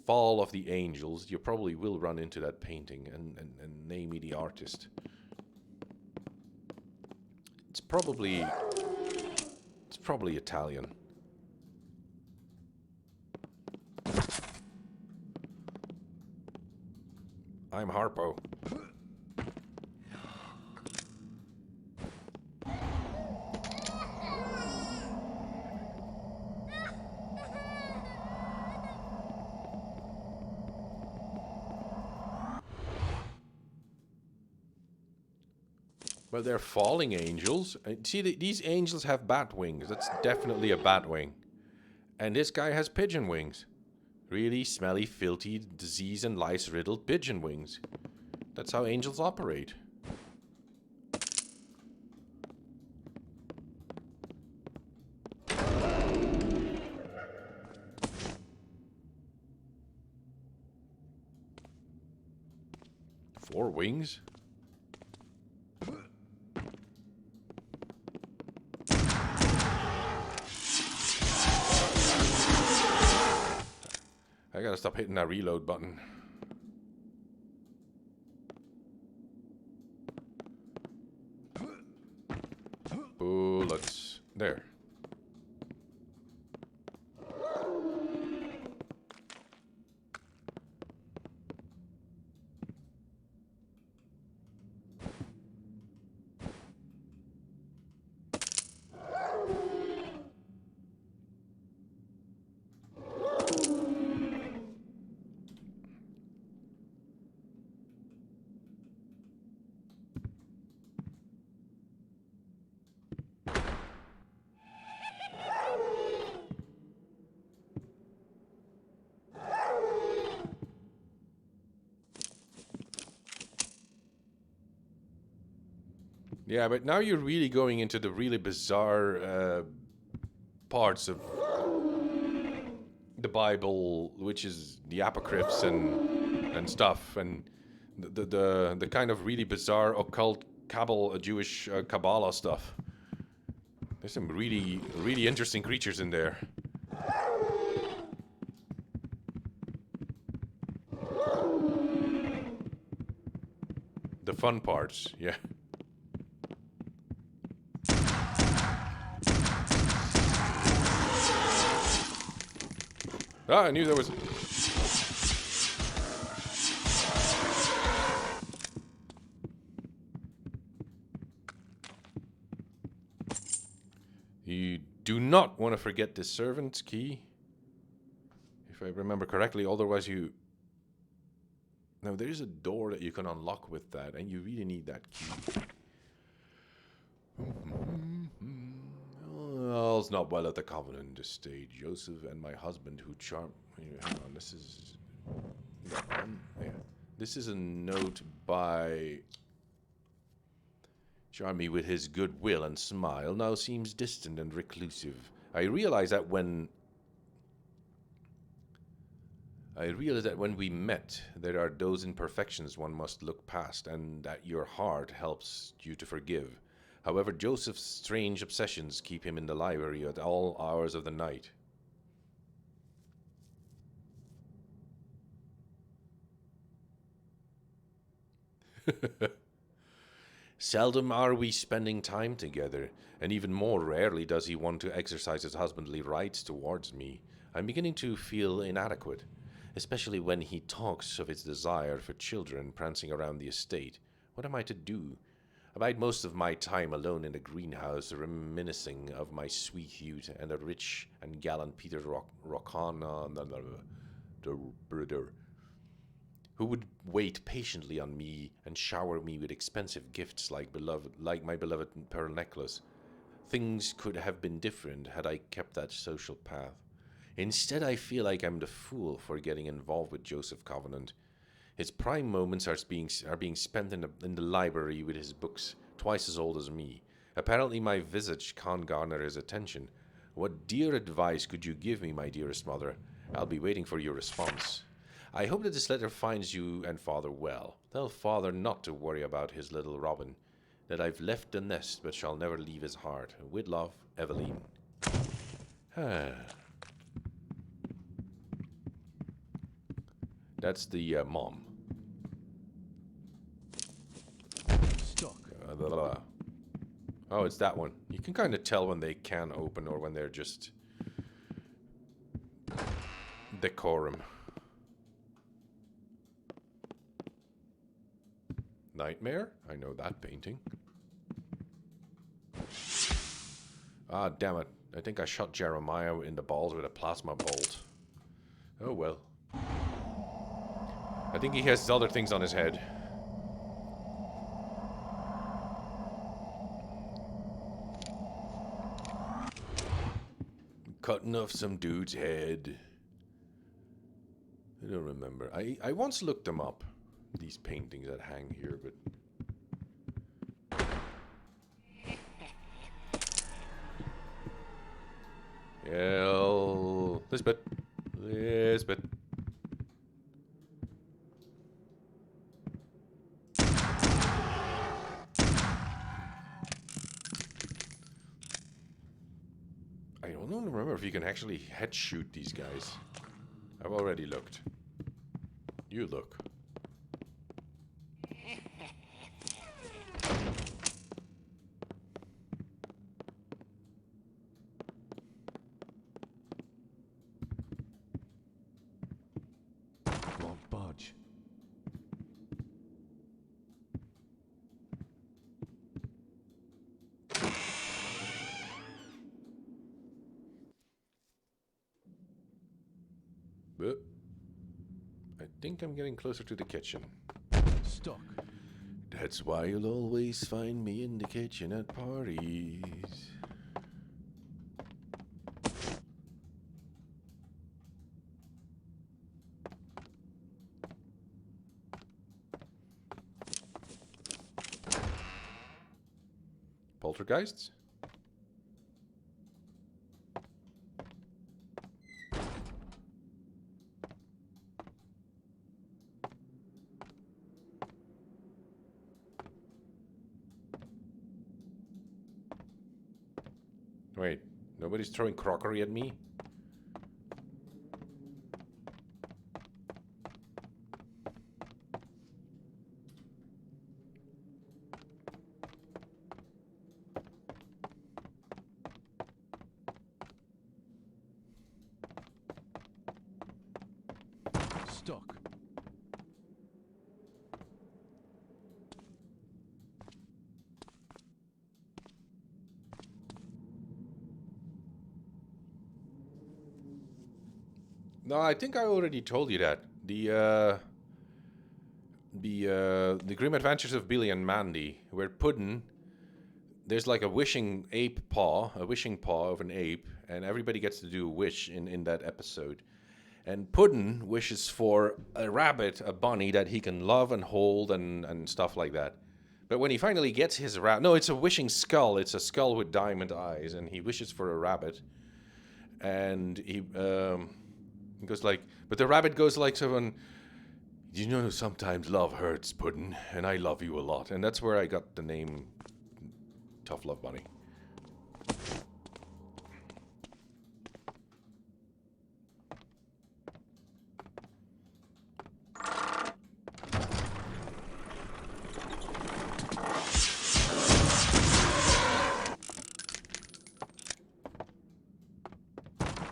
Fall of the Angels, you probably will run into that painting and name me the artist. It's probably Italian. I'm Harpo. Well, they're falling angels. See, these angels have bat wings. That's definitely a bat wing. And this guy has pigeon wings. Really smelly, filthy, disease and lice-riddled pigeon wings. That's how angels operate. 4 wings? I gotta stop hitting that reload button. Bullets. There. Yeah, but now you're really going into the really bizarre parts of the Bible, which is the apocryphs and stuff, and the kind of really bizarre occult Jewish Kabbalah stuff. There's some really interesting creatures in there. The fun parts, yeah. Ah, I knew there was... You do not want to forget the servant's key. If I remember correctly, otherwise you... Now, there is a door that you can unlock with that, and you really need that key. All's not well at the Covenant estate. Joseph and my husband who charm... Hang on, this is... Yeah. This is a note by... Charm me with his goodwill and smile, now seems distant and reclusive. I realize that when we met, there are those imperfections one must look past, and that your heart helps you to forgive. However, Joseph's strange obsessions keep him in the library at all hours of the night. Seldom are we spending time together, and even more rarely does he want to exercise his husbandly rights towards me. I'm beginning to feel inadequate, especially when he talks of his desire for children prancing around the estate. What am I to do? I bide most of my time alone in the greenhouse, reminiscing of my sweet youth and the rich and gallant Peter Rocana, who would wait patiently on me and shower me with expensive gifts like my beloved pearl necklace. Things could have been different had I kept that social path. Instead, I feel like I'm the fool for getting involved with Joseph Covenant. His prime moments are being spent in the library with his books, twice as old as me. Apparently my visage can't garner his attention. What dear advice could you give me, my dearest mother? I'll be waiting for your response. I hope that this letter finds you and Father well. Tell Father not to worry about his little Robin, that I've left the nest but shall never leave his heart. With love, Eveline. That's the mom. Stuck. Oh, it's that one. You can kind of tell when they can open or when they're just decorum. Nightmare? I know that painting. Ah, damn it. I think I shot Jeremiah in the balls with a plasma bolt. Oh well. I think he has other things on his head. Cutting off some dude's head. I don't remember. I once looked them up. These paintings that hang here, but... Lisbeth. I don't remember if you can actually head shoot these guys. I've already looked. You look. Won't budge. But I think I'm getting closer to the kitchen. Stuck. That's why you'll always find me in the kitchen at parties. Poltergeists? Wait, nobody's throwing crockery at me? Stuck. No, I think I already told you that. The Grim Adventures of Billy and Mandy, where Puddin', there's like a wishing paw of an ape, and everybody gets to do a wish in that episode. And Puddin' wishes for a rabbit, a bunny that he can love and hold and stuff like that. But when he finally gets his rabbit, no, it's a wishing skull. It's a skull with diamond eyes, and he wishes for a rabbit. And he goes like, but the rabbit goes like someone, you know, sometimes love hurts, Puddin', and I love you a lot. And that's where I got the name Tough Love Bunny.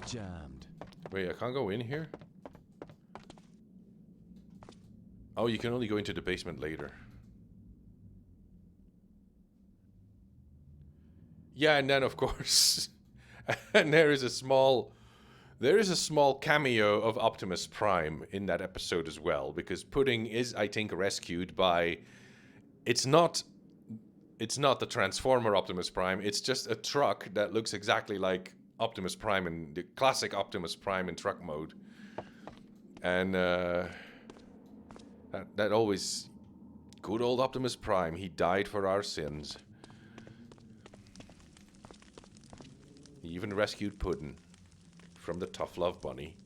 Jammed. Wait, I can't go in here? Oh, you can only go into the basement later. Yeah, and then of course, and there is a small cameo of Optimus Prime in that episode as well, because Pudding is, I think, rescued by. It's not the Transformer Optimus Prime. It's just a truck that looks exactly like Optimus Prime in the classic Optimus Prime in truck mode, and that always good old Optimus Prime. He died for our sins. He even rescued Puddin' from the Tough Love Bunny.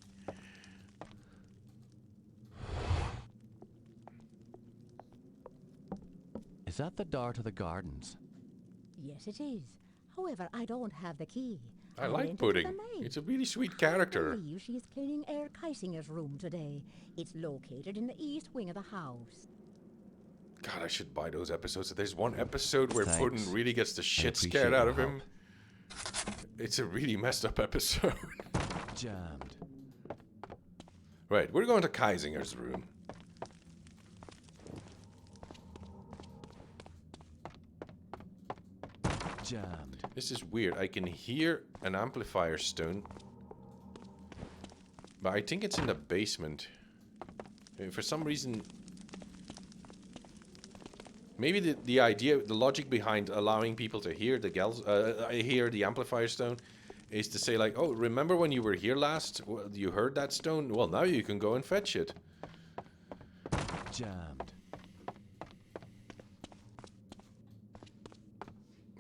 Is that the door to the gardens? Yes, it is. However, I don't have the key. I lent like it to Pudding. the maid. It's a really sweet I character. believe she's cleaning Herr Keisinger's room today. It's located in the east wing of the house. God, I should buy those episodes. There's one episode where Thanks. Puddin' really gets the shit appreciate scared out your of him. It's a really messed up episode. Jammed. Right, we're going to Keisinger's room. Jammed. This is weird. I can hear an amplifier stone. But I think it's in the basement. For some reason... Maybe the idea, the logic behind allowing people to hear the amplifier stone is to say like, oh, remember when you were here last? Well, you heard that stone? Well, now you can go and fetch it. Jammed.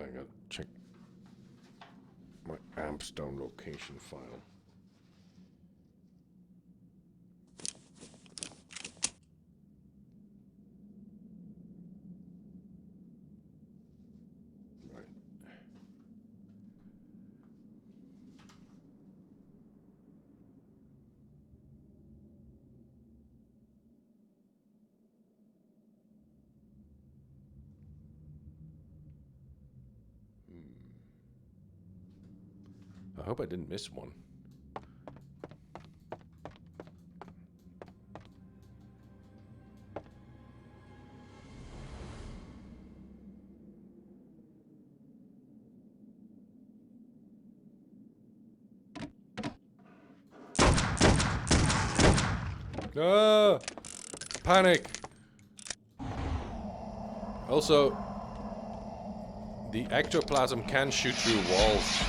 I gotta check my amp stone location file. I hope I didn't miss one. Ah! Panic! Also, the ectoplasm can shoot through walls.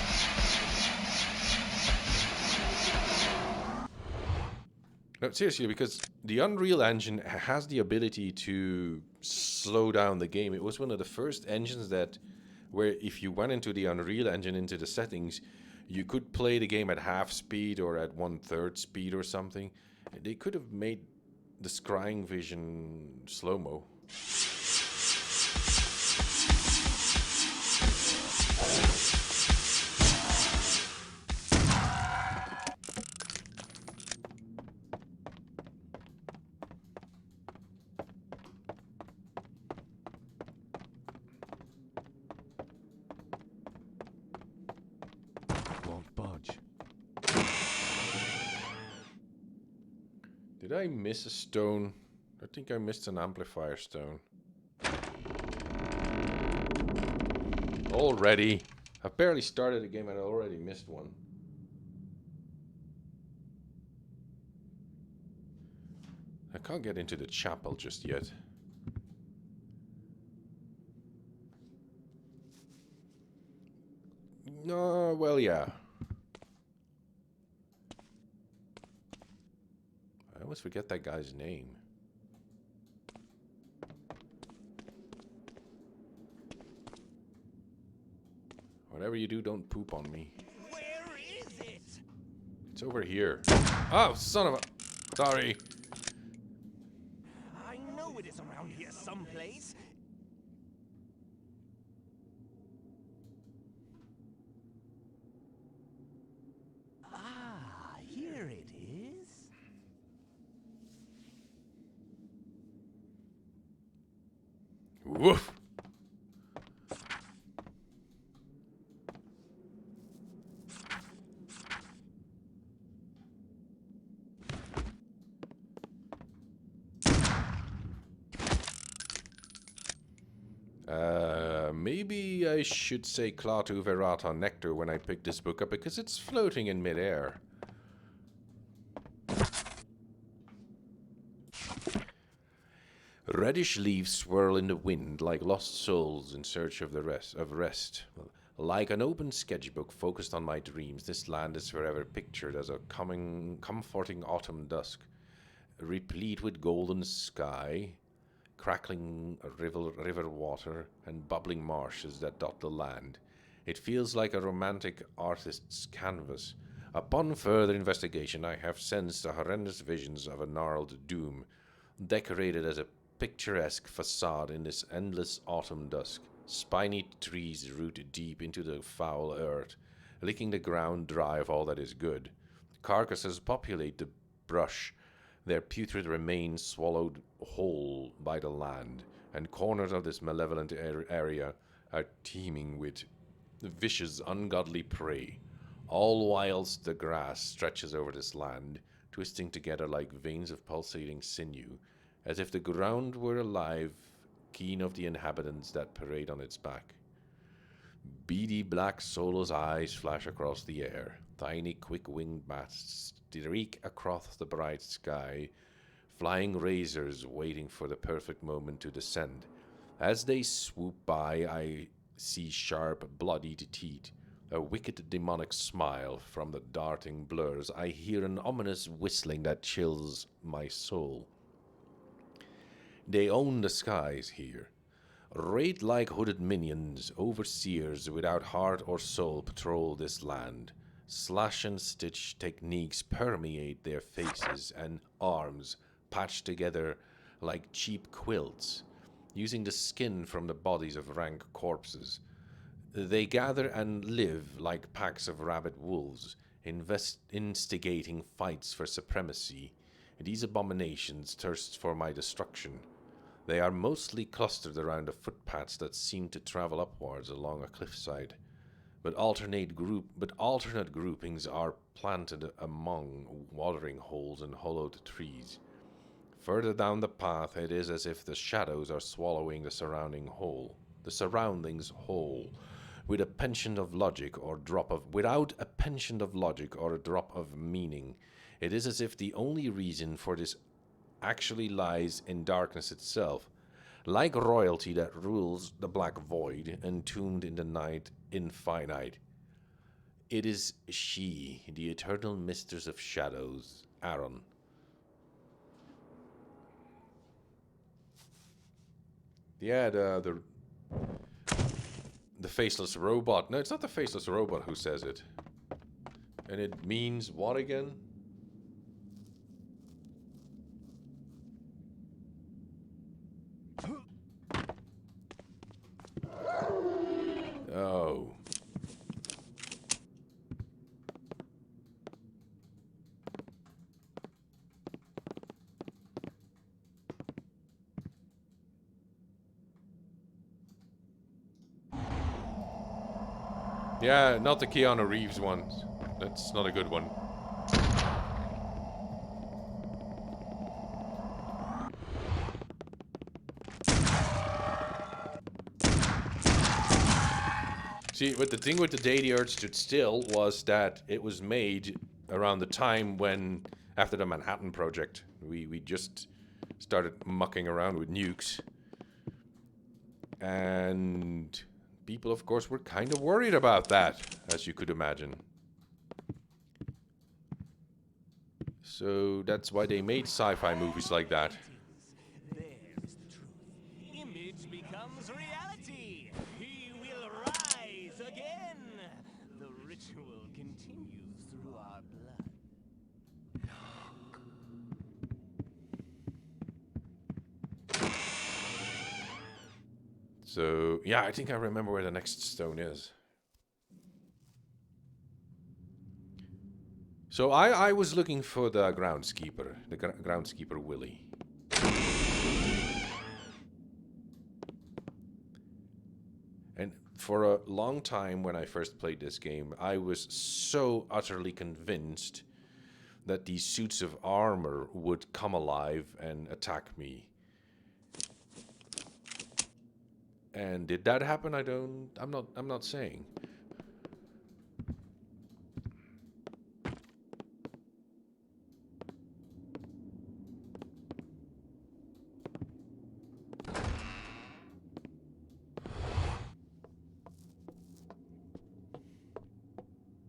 No, seriously, because the Unreal Engine has the ability to slow down the game. It was one of the first engines that, where if you went into the Unreal Engine, into the settings, you could play the game at half speed or at 1/3 speed or something. They could have made the scrying vision slow-mo. Won't budge. Did I miss a stone? I think I missed an amplifier stone. Already? I've barely started the game and I already missed one. I can't get into the chapel just yet. No, well, yeah. I always forget that guy's name. Whatever you do, don't poop on me. Where is it? It's over here. Oh, son of a... Sorry. I know it is around here someplace. Ah, here it is. Woof. Maybe I should say Klaatu Verata Nectar when I pick this book up, because it's floating in midair. Reddish leaves swirl in the wind like lost souls in search of rest. Like an open sketchbook focused on my dreams, this land is forever pictured as a comforting autumn dusk, replete with golden sky, crackling river water, and bubbling marshes that dot the land. It feels like a romantic artist's canvas. Upon further investigation, I have sensed the horrendous visions of a gnarled doom, decorated as a picturesque facade in this endless autumn dusk. Spiny trees root deep into the foul earth, licking the ground dry of all that is good. Carcasses populate the brush, their putrid remains swallowed whole by the land, and corners of this malevolent area are teeming with vicious, ungodly prey, all whilst the grass stretches over this land, twisting together like veins of pulsating sinew, as if the ground were alive, keen of the inhabitants that parade on its back. Beady black soulless eyes flash across the air. Tiny quick-winged bats streak across the bright sky, flying razors waiting for the perfect moment to descend. As they swoop by, I see sharp, bloodied teeth, a wicked demonic smile from the darting blurs. I hear an ominous whistling that chills my soul. They own the skies here. Wraith-like hooded minions, overseers without heart or soul, patrol this land. Slash and stitch techniques permeate their faces and arms, patched together like cheap quilts, using the skin from the bodies of rank corpses. They gather and live like packs of rabid wolves, instigating fights for supremacy. These abominations thirst for my destruction. They are mostly clustered around the footpaths that seem to travel upwards along a cliffside. but alternate groupings are planted among watering holes and hollowed trees. Further down the path, it is as if the shadows are swallowing the surroundings whole, with a penchant of logic or without a penchant of logic or a drop of meaning. It is as if the only reason for this actually lies in darkness itself, like royalty that rules the black void, entombed in the night infinite. It is she, the eternal mistress of shadows, Aaron. Yeah, the faceless robot. No, it's not the faceless robot who says it. And it means what again? Oh. Yeah, not the Keanu Reeves one. That's not a good one. See, but the thing with the day the Earth stood still was that it was made around the time when, after the Manhattan Project, we just started mucking around with nukes. And people, of course, were kind of worried about that, as you could imagine. So that's why they made sci-fi movies like that. There's the truth. Image becomes reality. He will rise again. The ritual continues through our blood. So, yeah, I think I remember where the next stone is. So I was looking for the groundskeeper, groundskeeper Willie. And for a long time when I first played this game, I was so utterly convinced that these suits of armor would come alive and attack me. And did that happen? I'm not saying.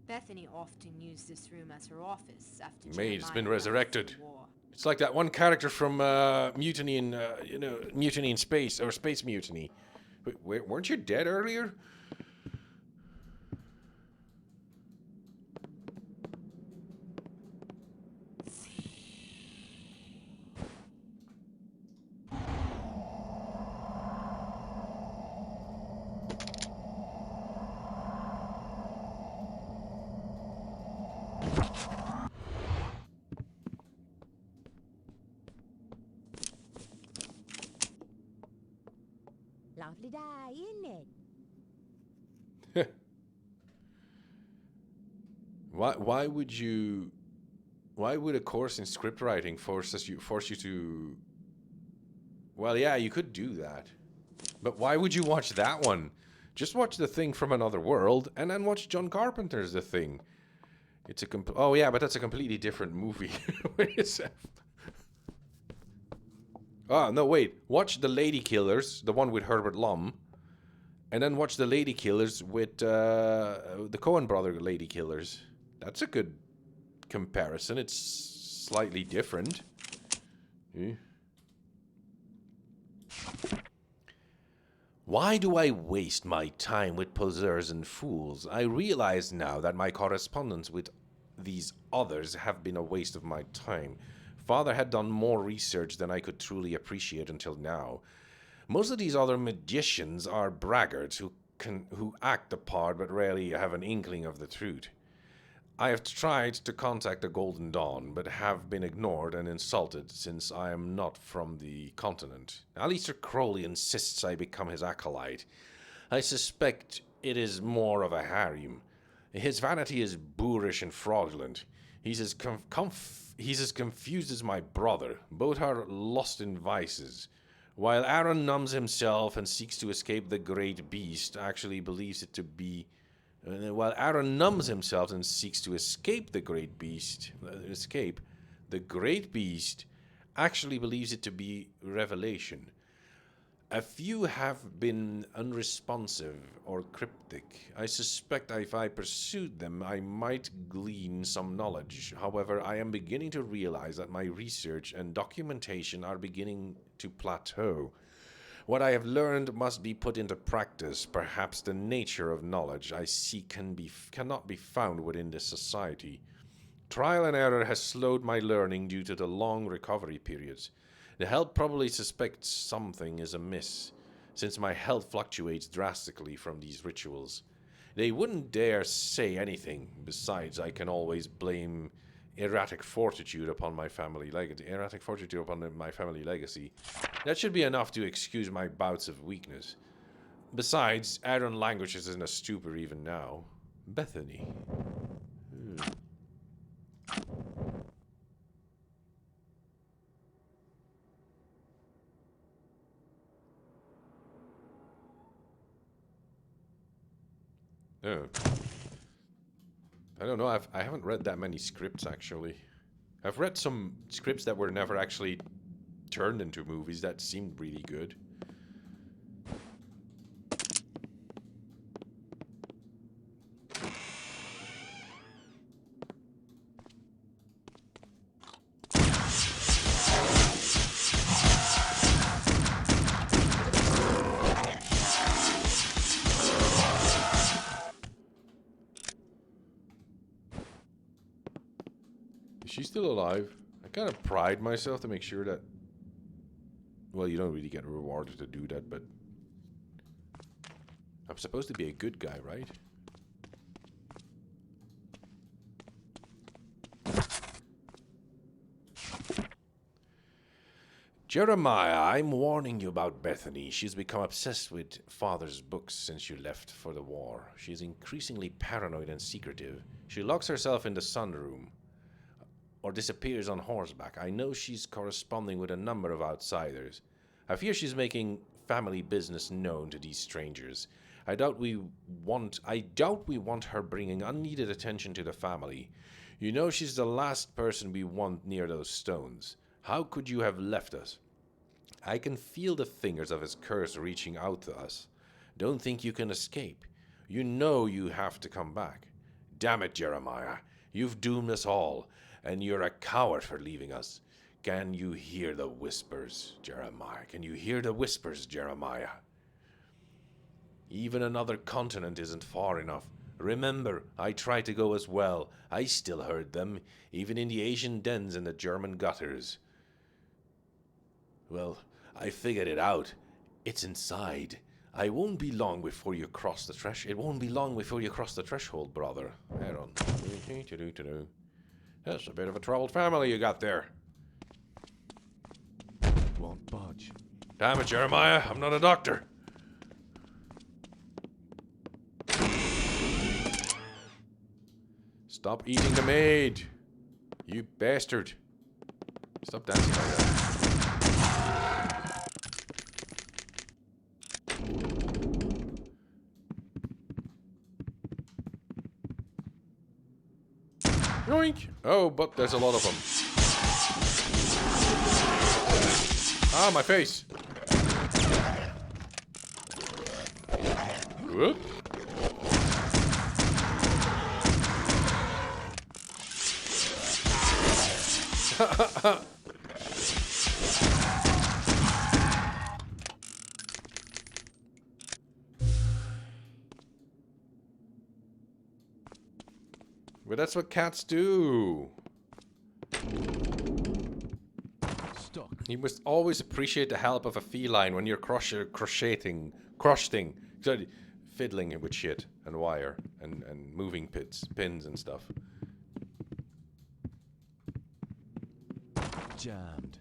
Bethany often used this room as her office after Mate, it's been Jeremiah resurrected. left the war. It's like that one character from Mutiny in, Mutiny in Space, or Space Mutiny. Wait, weren't you dead earlier? Lovely day, isn't it? Why would a course in script writing force you to? Well, yeah, you could do that, but why would you watch that one? Just watch The Thing from Another World, and then watch John Carpenter's The Thing. It's a oh yeah, but that's a completely different movie. Oh no, wait. Watch The Lady Killers, the one with Herbert Lom, and then watch The Lady Killers with the Coen brother Lady Killers. That's a good comparison. It's slightly different. Why do I waste my time with poseurs and fools? I realize now that my correspondence with these others have been a waste of my time. Father had done more research than I could truly appreciate until now. Most of these other magicians are braggarts who act the part but rarely have an inkling of the truth. I have tried to contact the Golden Dawn, but have been ignored and insulted since I am not from the continent. Aleister Crowley insists I become his acolyte. I suspect it is more of a harem. His vanity is boorish and fraudulent. He's as confused as my brother. Both are lost in vices. While Aaron numbs himself and seeks to escape the great beast, actually believes it to be... while Aaron numbs himself and seeks to escape the great beast... the great beast actually believes it to be revelation. A few have been unresponsive or cryptic. I suspect if I pursued them, I might glean some knowledge. However, I am beginning to realize that my research and documentation are beginning to plateau. What I have learned must be put into practice. Perhaps the nature of knowledge I seek cannot be found within this society. Trial and error has slowed my learning due to the long recovery periods. The help probably suspects something is amiss, since my health fluctuates drastically from these rituals. They wouldn't dare say anything. Besides, I can always blame erratic fortitude upon my family legacy. That should be enough to excuse my bouts of weakness. Besides, Aaron languishes in a stupor even now. Bethany. Oh. I don't know. I haven't read that many scripts, actually. I've read some scripts that were never actually turned into movies that seemed really good. Is she still alive? I kind of pride myself to make sure that... Well, you don't really get rewarded to do that, but... I'm supposed to be a good guy, right? Jeremiah, I'm warning you about Bethany. She's become obsessed with Father's books since you left for the war. She's increasingly paranoid and secretive. She locks herself in the sunroom or disappears on horseback. I know she's corresponding with a number of outsiders. I fear she's making family business known to these strangers. I doubt we want her bringing unneeded attention to the family. You know she's the last person we want near those stones. How could you have left us? I can feel the fingers of his curse reaching out to us. Don't think you can escape. You know you have to come back. Damn it, Jeremiah. You've doomed us all, and you're a coward for leaving us. Can you hear the whispers, Jeremiah? Can you hear the whispers, Jeremiah? Even another continent isn't far enough. Remember, I tried to go as well. I still heard them, even in the Asian dens and the German gutters. Well, I figured it out. It's inside. It won't be long before you cross the threshold, brother. Aaron. That's a bit of a troubled family you got there. Won't budge. Damn it, Jeremiah. I'm not a doctor. Stop eating the maid. You bastard. Stop dancing like that. Yoink! Oh, but there's a lot of them. Ah, my face. Whoop. But that's what cats do. Stuck. You must always appreciate the help of a feline when you're crocheting, fiddling with shit and wire and moving pins and stuff. Jammed.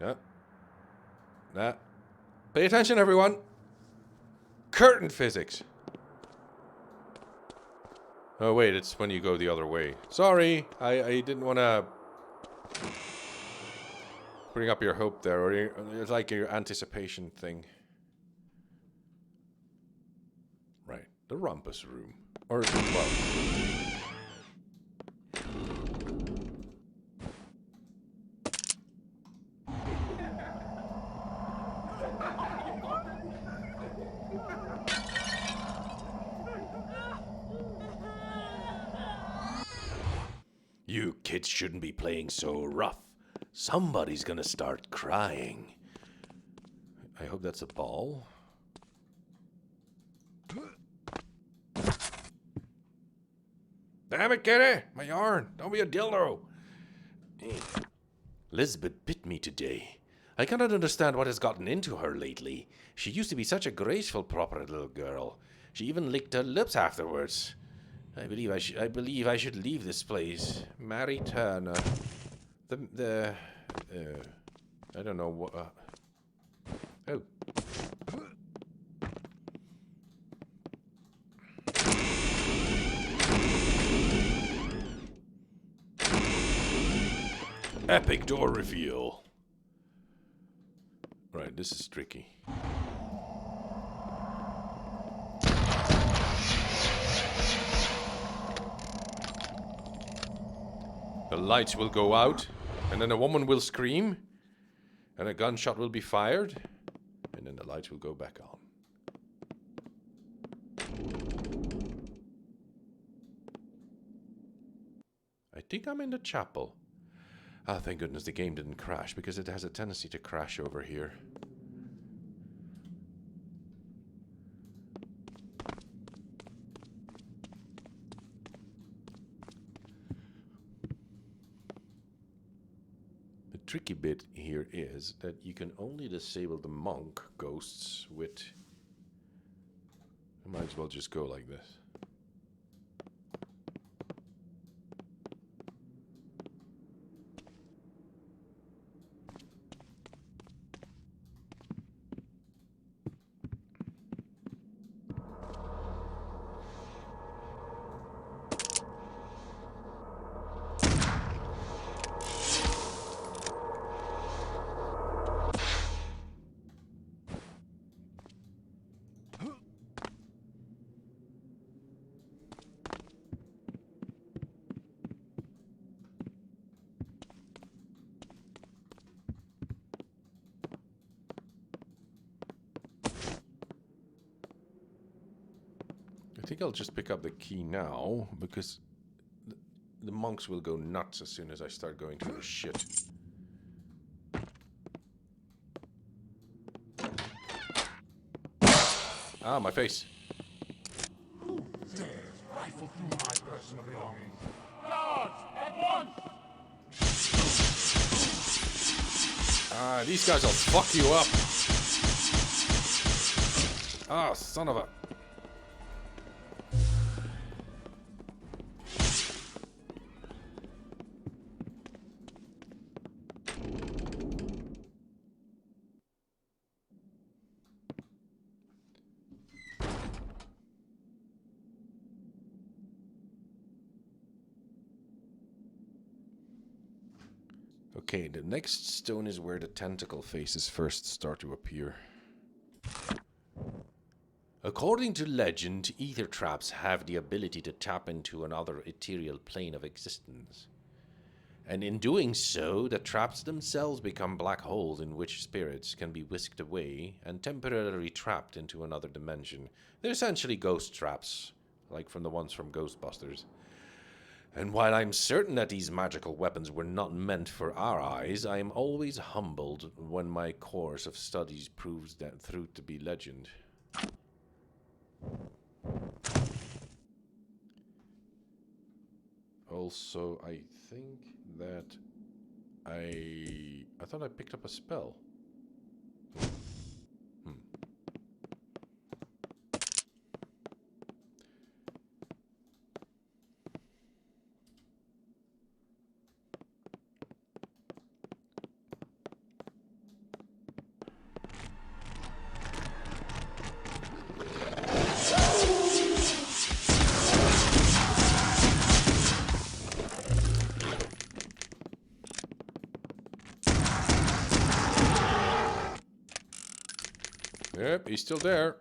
Yeah. That. Pay attention, everyone. Curtain physics. Oh, wait, it's when you go the other way. Sorry, I didn't want to bring up your hope there, or it's like your anticipation thing. Right, the rumpus room. Or, well... You kids shouldn't be playing so rough. Somebody's gonna start crying. I hope that's a ball. Damn it, kitty! My yarn! Don't be a dildo! Lisbeth bit me today. I cannot understand what has gotten into her lately. She used to be such a graceful, proper little girl. She even licked her lips afterwards. I believe I should leave this place. Mary Turner. I don't know what... oh. Epic door reveal. Right, this is tricky. The lights will go out, and then a woman will scream, and a gunshot will be fired, and then the lights will go back on. I think I'm in the chapel. Ah, thank goodness the game didn't crash, because it has a tendency to crash over here. The tricky bit here is that you can only disable the monk ghosts with... I might as well just go like this. I think I'll just pick up the key now, because the monks will go nuts as soon as I start going through shit. Ah, my face. Who dares rifle through my personal belongings? Guards, at once! Ah, these guys will fuck you up. Ah, son of a... Okay, the next stone is where the tentacle faces first start to appear. According to legend, ether traps have the ability to tap into another ethereal plane of existence. And in doing so, the traps themselves become black holes in which spirits can be whisked away and temporarily trapped into another dimension. They're essentially ghost traps, like from the ones from Ghostbusters. And while I'm certain that these magical weapons were not meant for our eyes, I am always humbled when my course of studies proves that truth to be legend. Also, I think that I thought I picked up a spell. Yep, he's still there.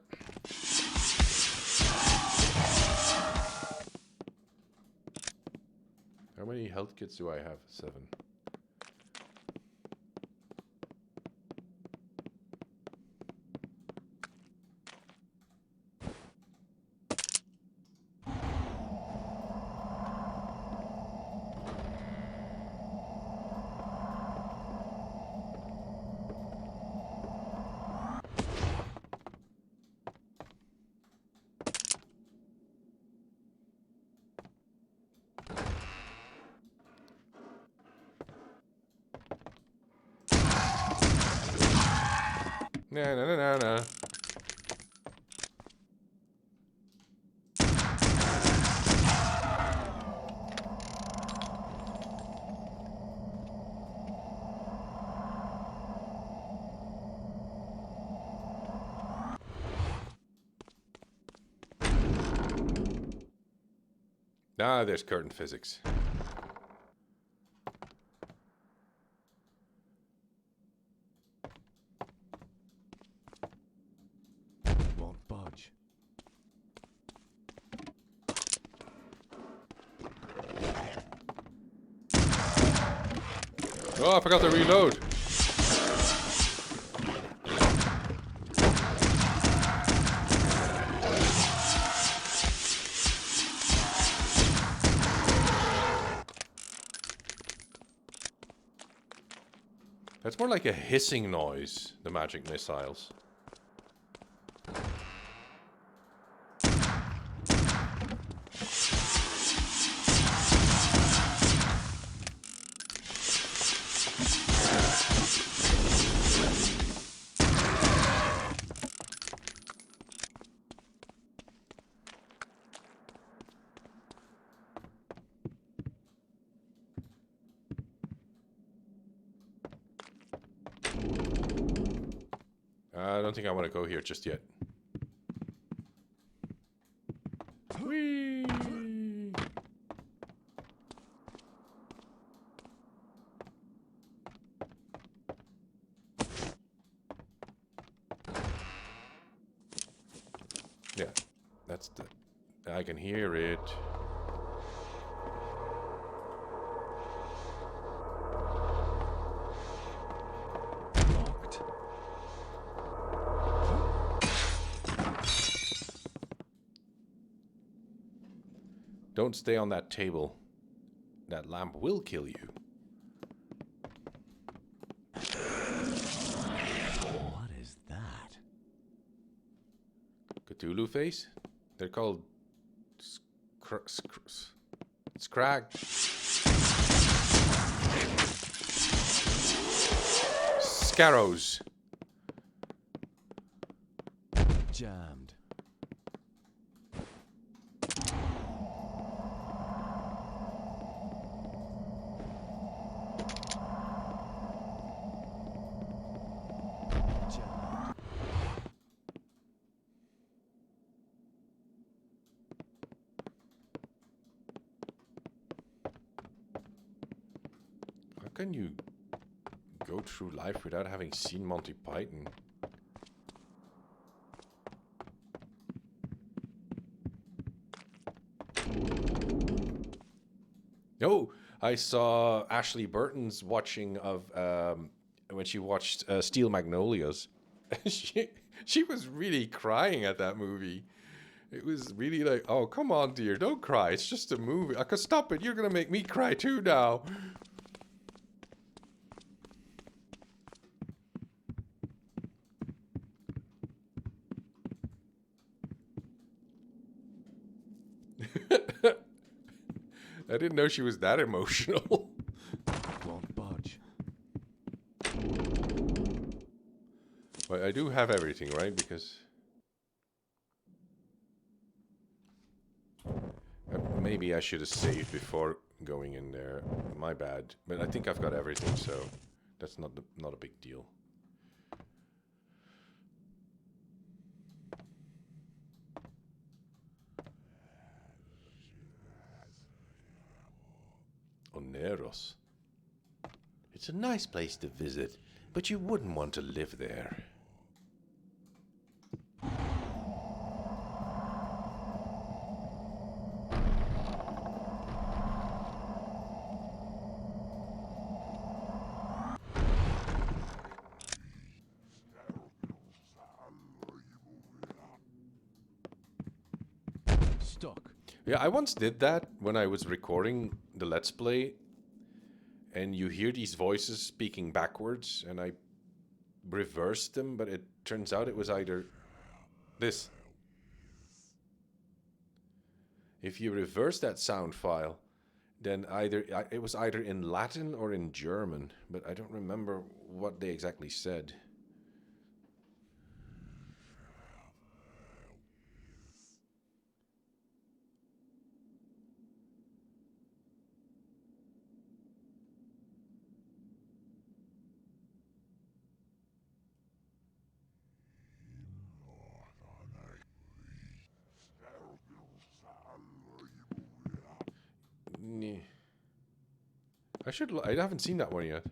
How many health kits do I have? 7. No. Ah, there's curtain physics. Won't budge. Oh, I forgot to reload. That's more like a hissing noise, the magic missiles. I don't think I want to go here just yet. Whee! Yeah, that's the... I can hear it. Locked. Don't stay on that table. That lamp will kill you. What is that? Cthulhu face? They're called... Scrag. Scarrows. Jammed. Jammed. How can you go through life without having seen Monty Python? Oh, I saw Ashley Burton's watching of when she watched Steel Magnolias. she was really crying at that movie. It was really like, oh, come on, dear, don't cry. It's just a movie. I could stop it. You're gonna make me cry too now. I didn't know she was that emotional. Won't budge. But I do have everything, right? Because maybe I should have saved before going in there. My bad. But I think I've got everything, so that's not a big deal. Oneros. It's a nice place to visit, but you wouldn't want to live there. stuck. Yeah, I once did that when I was recording the Let's Play, and you hear these voices speaking backwards, and I reversed them, but it turns out it was either this. If you reverse that sound file, then it was either in Latin or in German, but I don't remember what they exactly said. Yeah. I haven't seen that one yet.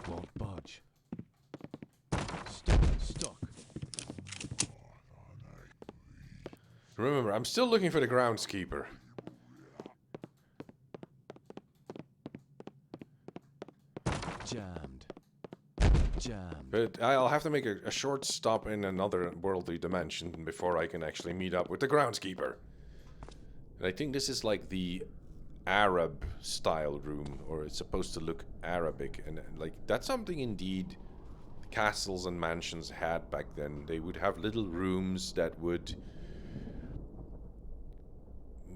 Won't budge. Stuck. Remember, I'm still looking for the groundskeeper. Jammed. But I'll have to make a short stop in another worldly dimension before I can actually meet up with the groundskeeper. And I think this is like the Arab style room, or it's supposed to look Arabic, and like that's something indeed castles and mansions had back then. They would have little rooms that would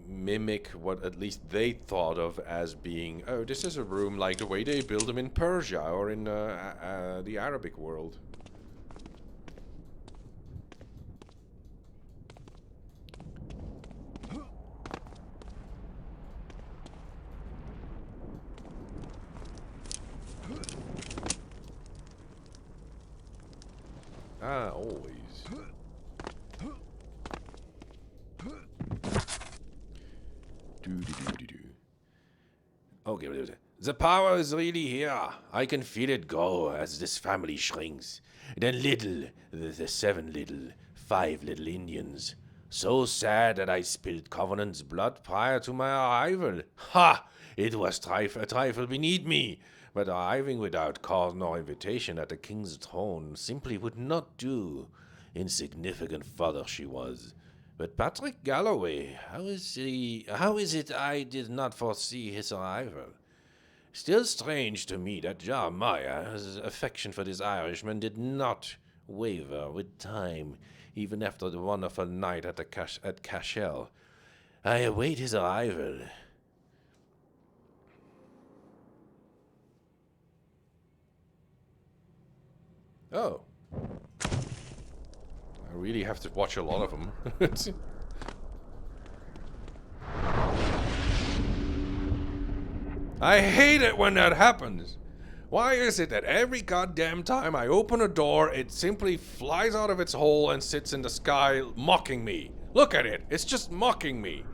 mimic what at least they thought of as being, oh, this is a room like the way they build them in Persia or in the Arabic world. Ah, always. Okay, the power is really here. I can feel it go as this family shrinks. Then the 7 little, 5 little Indians. So sad that I spilled Covenant's blood prior to my arrival. Ha! It was a trifle beneath me. But arriving without cause nor invitation at the king's throne simply would not do. Insignificant fodder she was. But Patrick Galloway, how is it I did not foresee his arrival? Still strange to me that Jeremiah's affection for this Irishman did not waver with time, even after the wonderful night at Cashel. I await his arrival. Oh. I really have to watch a lot of them. I hate it when that happens. Why is it that every goddamn time I open a door, it simply flies out of its hole and sits in the sky mocking me? Look at it. It's just mocking me.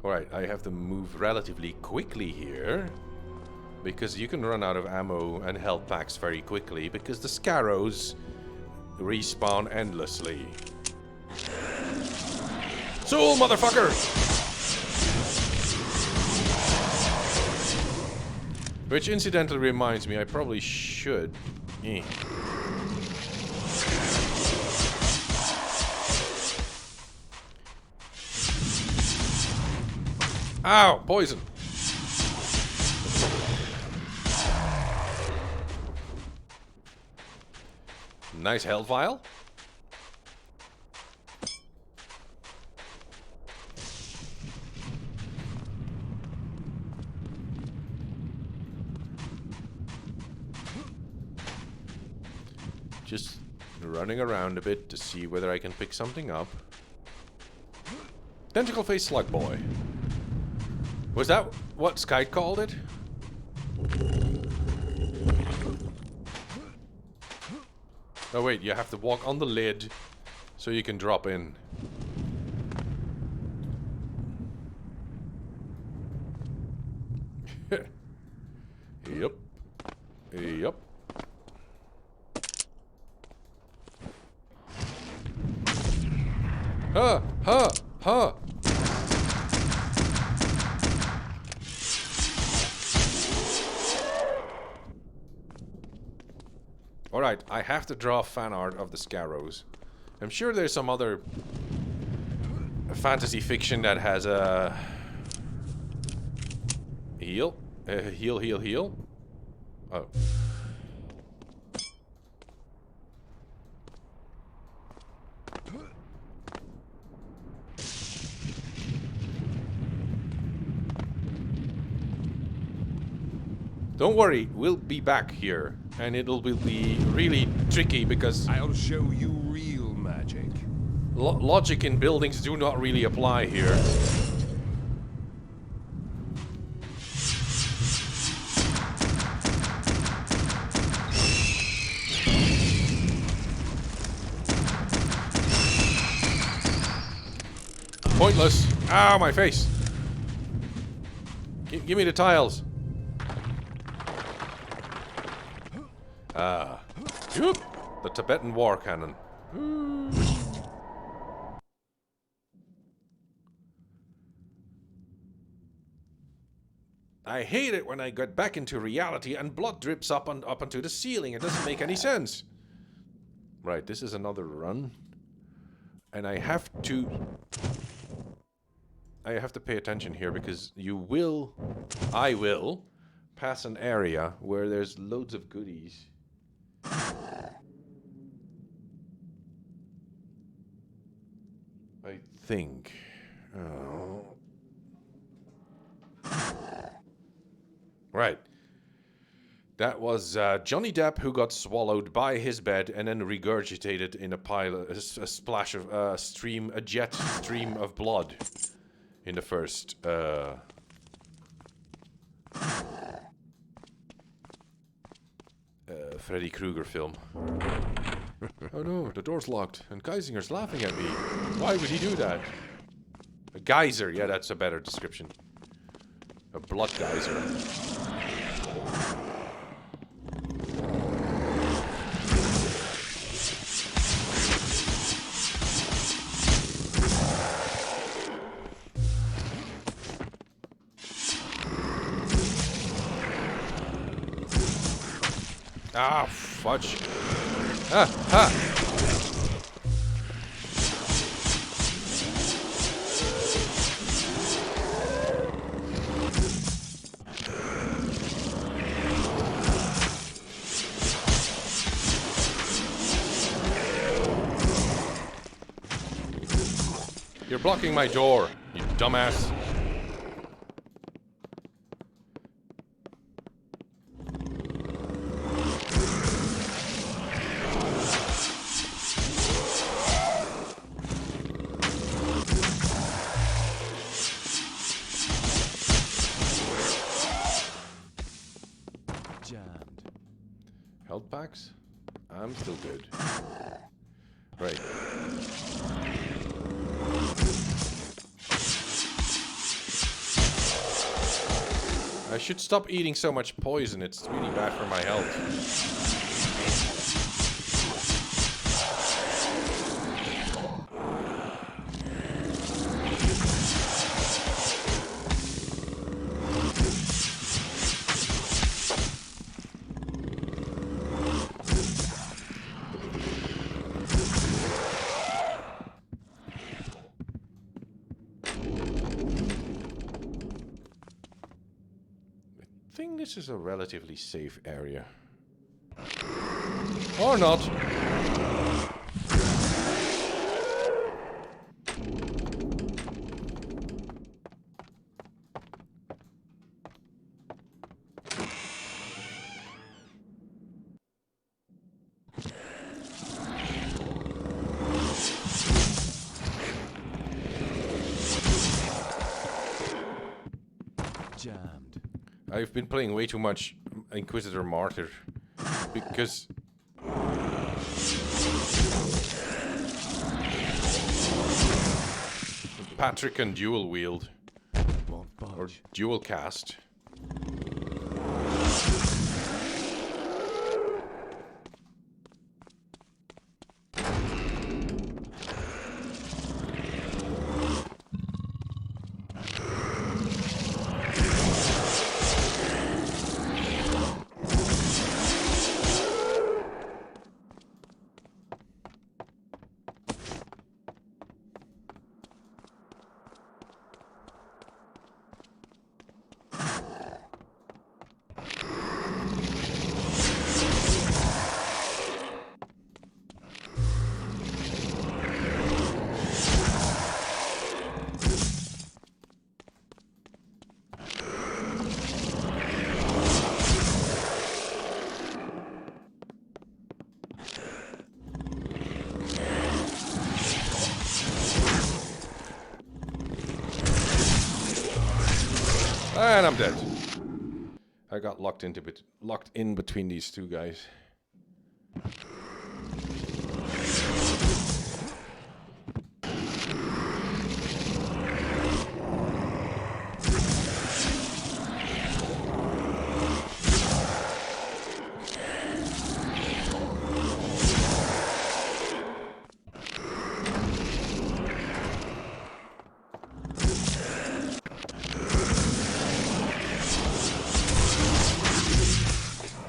Alright, I have to move relatively quickly here. Because you can run out of ammo and health packs very quickly, because the Scarrows respawn endlessly. Soul, motherfucker! Which incidentally reminds me, I probably should. Ow! Poison! Nice health vial. Just running around a bit to see whether I can pick something up. Tentacle face slug boy. Was that what Skype called it? Oh wait, you have to walk on the lid so you can drop in. Yep. Yep. Huh! Huh! Huh! Alright, I have to draw fan art of the Scarrows. I'm sure there's some other fantasy fiction that has a... Heal? Heal. Oh. Don't worry, we'll be back here. And it'll be really tricky because I'll show you real magic. logic in buildings do not really apply here. Pointless. Ow, my face. Give me the tiles. Ah. Yoop. The Tibetan war cannon. I hate it when I get back into reality and blood drips up onto the ceiling. It doesn't make any sense. Right, this is another run. And I have to pay attention here because I will pass an area where there's loads of goodies. I think. Oh. Right. That was Johnny Depp who got swallowed by his bed and then regurgitated in a splash of a jet stream of blood in the first Freddy Krueger film. Oh no, the door's locked and Geisinger's laughing at me. Why would he do that? A geyser, yeah, that's a better description. A blood geyser. Ah, fudge. Ah. You're blocking my door, you dumbass. Health packs? I'm still good. Right. I should stop eating so much poison. It's really bad for my health. I think this is a relatively safe area. Or not. Jammed. I've been playing way too much Inquisitor Martyr because Patrick can dual wield or dual cast. And I'm dead. I got locked in between these two guys.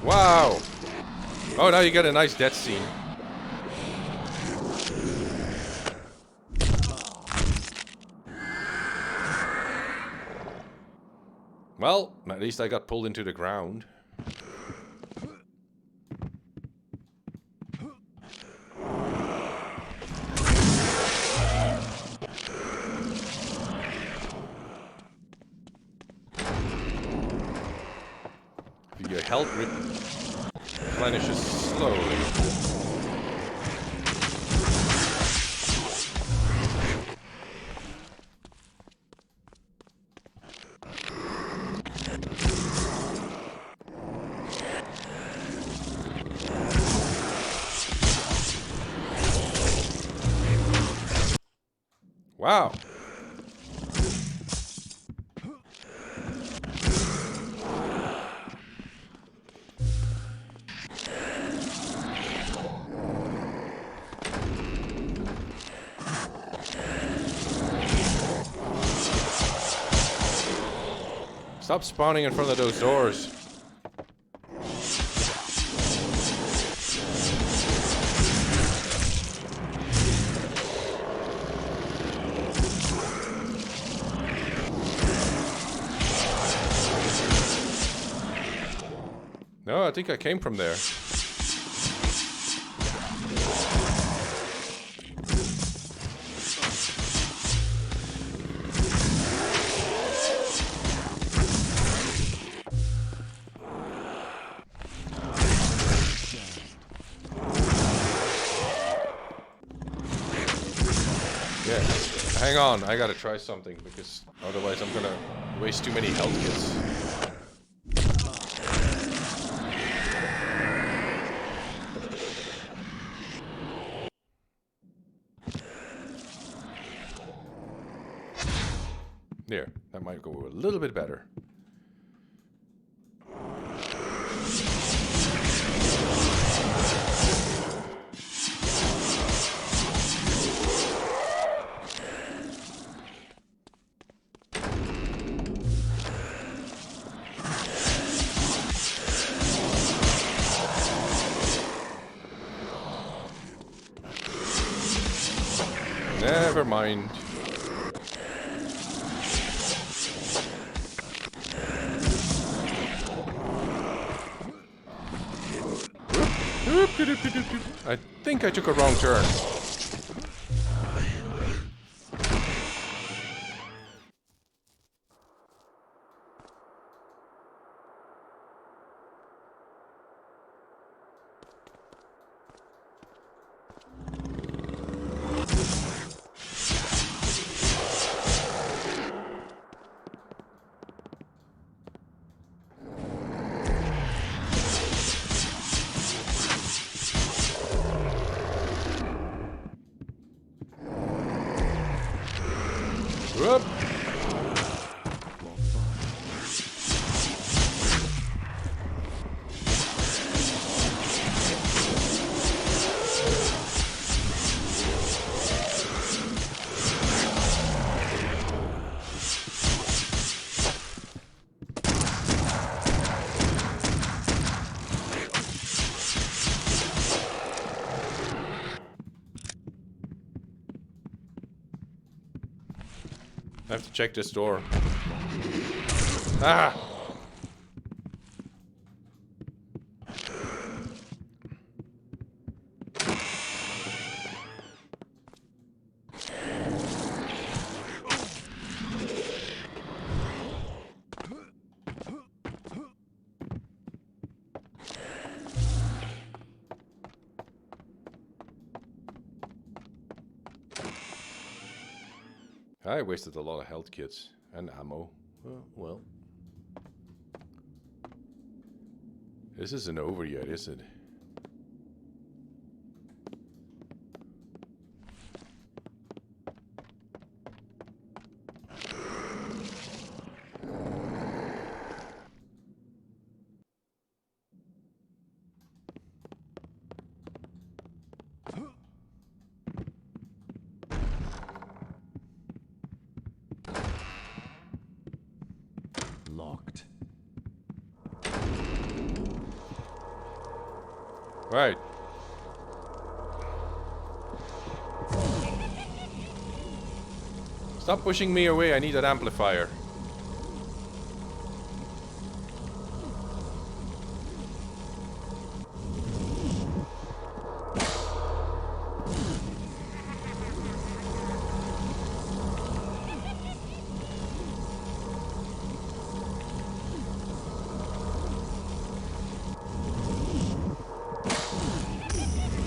Wow! Oh, now you get a nice death scene. Well, at least I got pulled into the ground. Your health replenishes slowly. Wow. Stop spawning in front of those doors. No, I think I came from there. Yeah, hang on, I gotta try something because otherwise I'm gonna waste too many health kits. There, that might go a little bit better. Never mind. I think I took a wrong turn. Whoop. I have to check this door. Ah! I wasted a lot of health kits and ammo. Well. This isn't over yet, is it? Locked. Right. Stop pushing me away, I need that amplifier.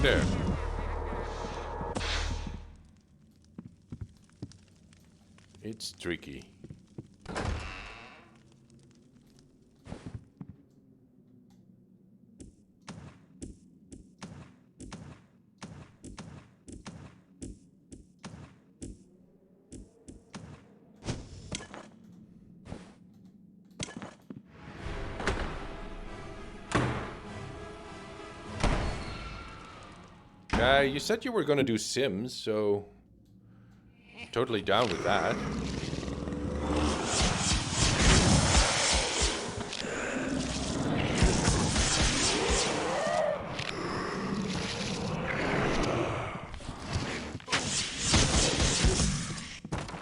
There. It's tricky. You said you were gonna do Sims, so totally down with that.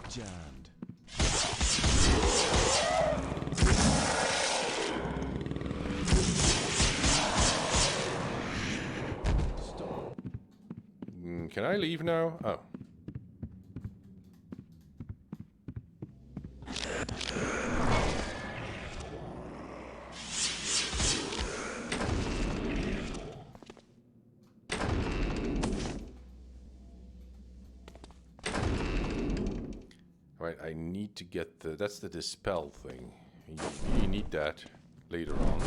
Jammed. Can I leave now? Oh. Right, I need to get the... That's the dispel thing. You need that later on.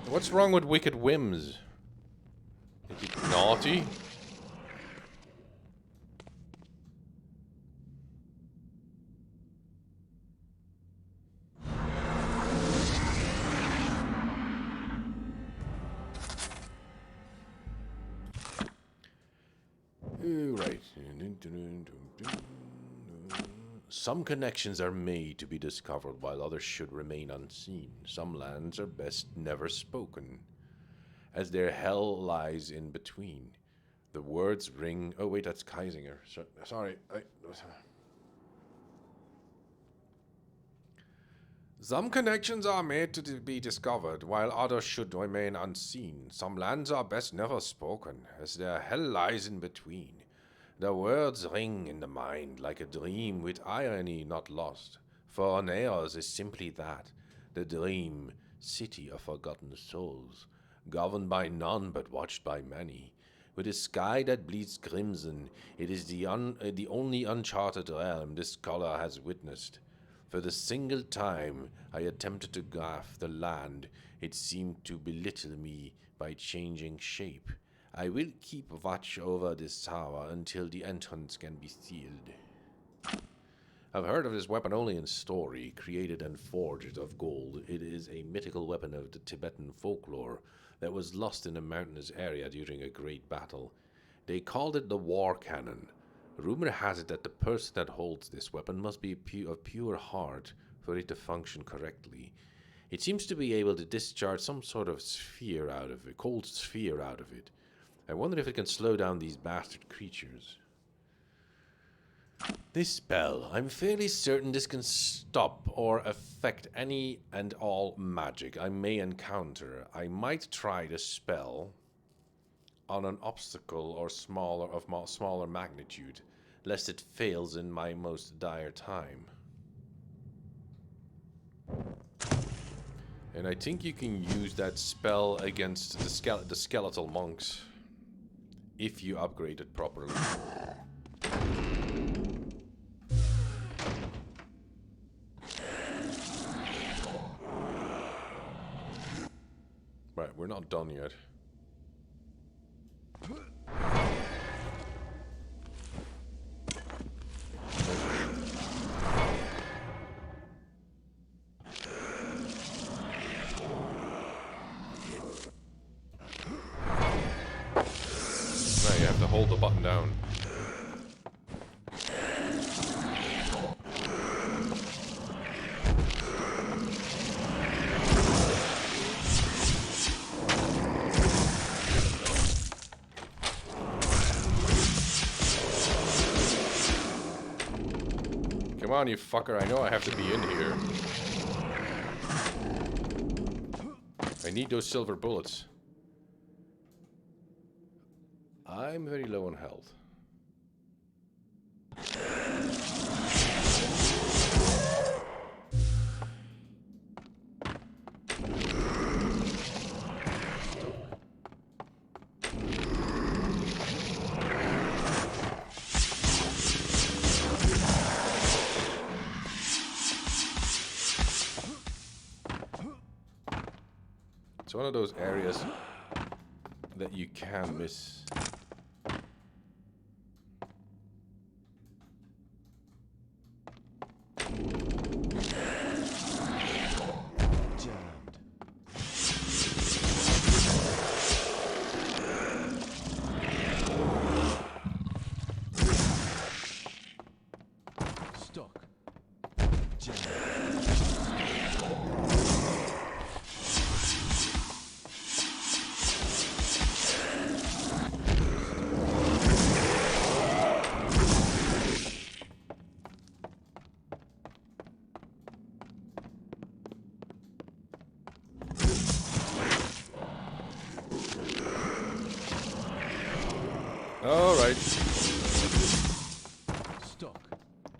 What's wrong with wicked whims? Is it naughty? Right. Some connections are made to be discovered, while others should remain unseen. Some lands are best never spoken, as their hell lies in between. The words ring... Oh, wait, that's Kaisinger. Sorry. Some connections are made to be discovered, while others should remain unseen. Some lands are best never spoken, as their hell lies in between. The words ring in the mind like a dream with irony not lost. For Neos is simply that, the dream, city of forgotten souls, governed by none but watched by many. With a sky that bleeds crimson, it is the only uncharted realm this scholar has witnessed. For the single time I attempted to grasp the land, it seemed to belittle me by changing shape. I will keep watch over this tower until the entrance can be sealed. I've heard of this weapon only in story, created and forged of gold. It is a mythical weapon of the Tibetan folklore that was lost in a mountainous area during a great battle. They called it the war cannon. Rumor has it that the person that holds this weapon must be of pure heart for it to function correctly. It seems to be able to discharge some sort of sphere out of it, cold sphere out of it. I wonder if it can slow down these bastard creatures. This spell, I'm fairly certain this can stop or affect any and all magic I may encounter. I might try the spell on an obstacle or smaller magnitude, lest it fails in my most dire time. And I think you can use that spell against the skeletal monks if you upgrade it properly. Right, we're not done yet. Now you have to hold the button down. Come on, you fucker. I know I have to be in here. I need those silver bullets. I'm very low on health. It's one of those areas that you can miss. Alright. Stuck.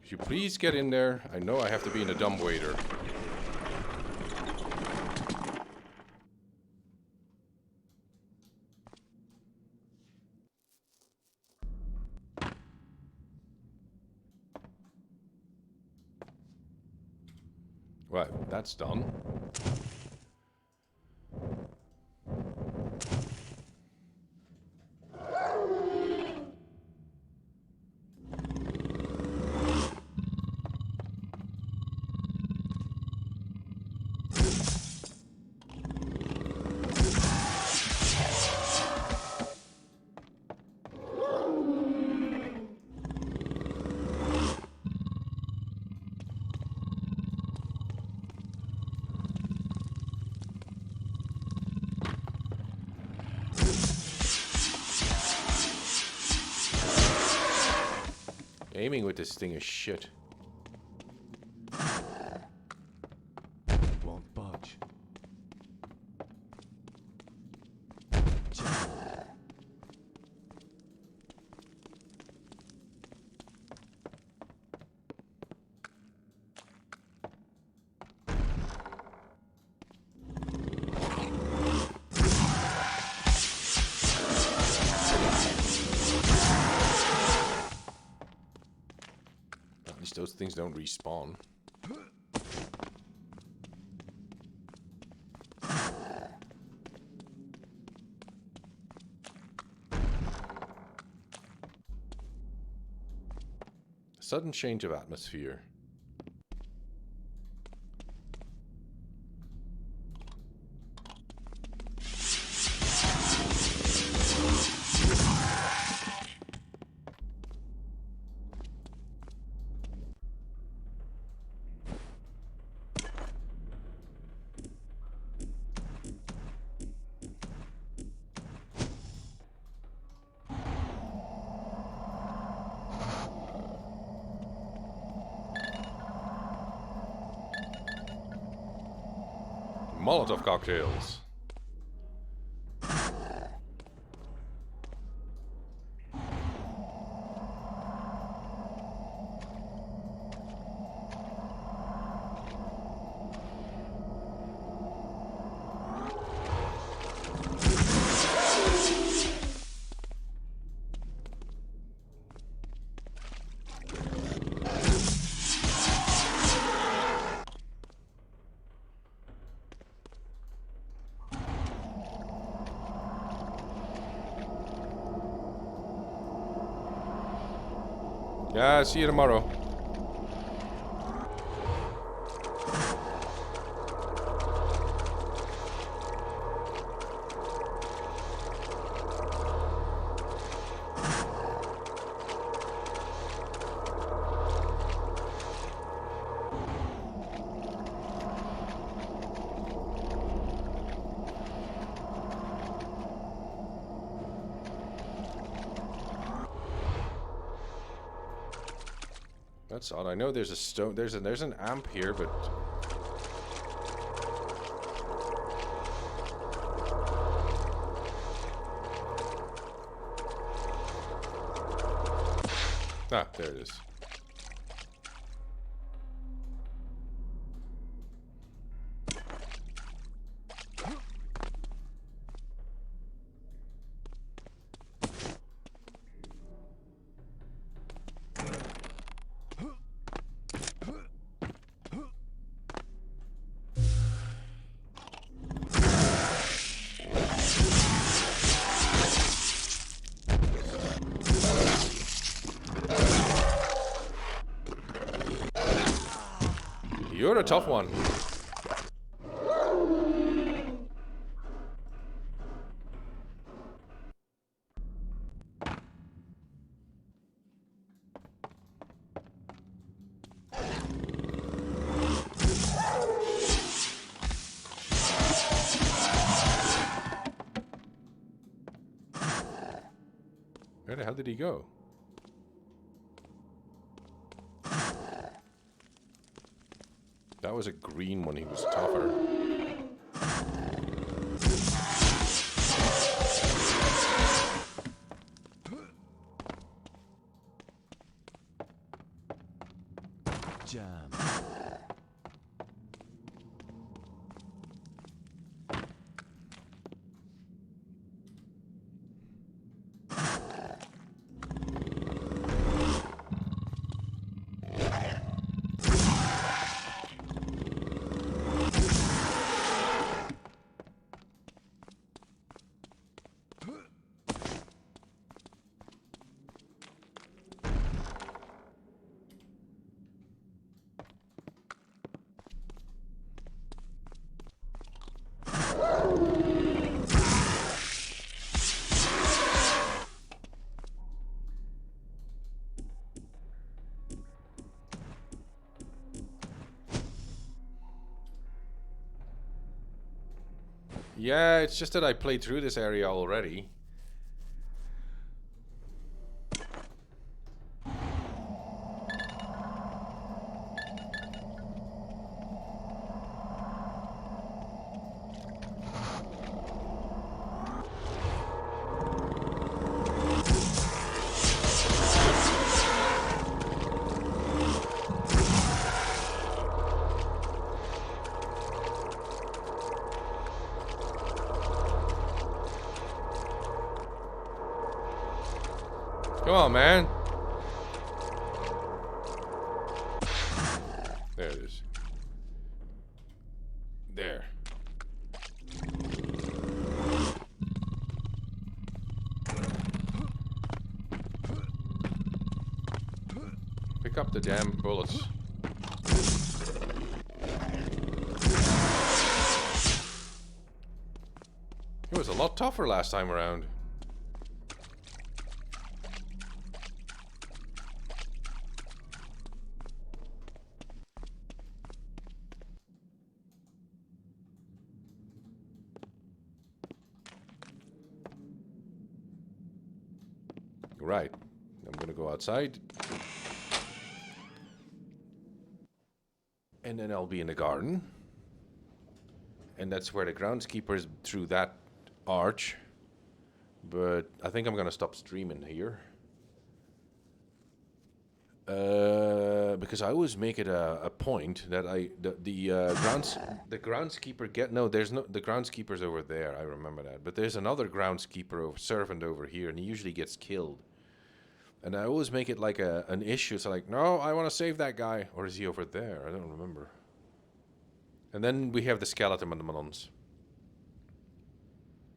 Could you please get in there? I know I have to be in a dumbwaiter. Right, that's done. Aiming with this thing is shit. Won't budge. At least those things don't respawn. Sudden change of atmosphere. Molotov cocktails. Yeah, see you tomorrow. That's odd. I know there's a stone. There's an amp here, but ah, there it is. You're a tough one. Where the hell did he go? That was a green one. He was tougher. Jam. Yeah, it's just that I played through this area already. Come on, man. There it is. There. Pick up the damn bullets. It was a lot tougher last time around. Right. I'm gonna go outside. And then I'll be in the garden. And that's where the groundskeeper is, through that arch. But I think I'm gonna stop streaming here. Because I always make it a point that the groundskeeper the groundskeeper's over there. I remember that, but there's another groundskeeper servant over here, and he usually gets killed. And I always make it like an issue. So like, no, I want to save that guy, or is he over there? I don't remember. And then we have the skeleton monons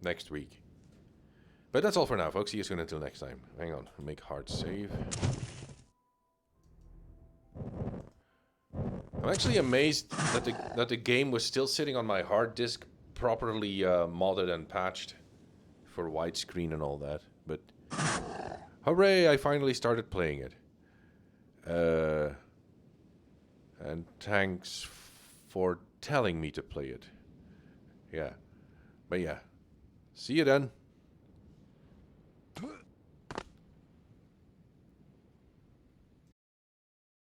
next week. But that's all for now, folks. See you soon until next time. Hang on, make hard save. I'm actually amazed that the game was still sitting on my hard disk, properly modded and patched for widescreen and all that. But hooray! I finally started playing it. And thanks for telling me to play it. Yeah, but yeah, see you then.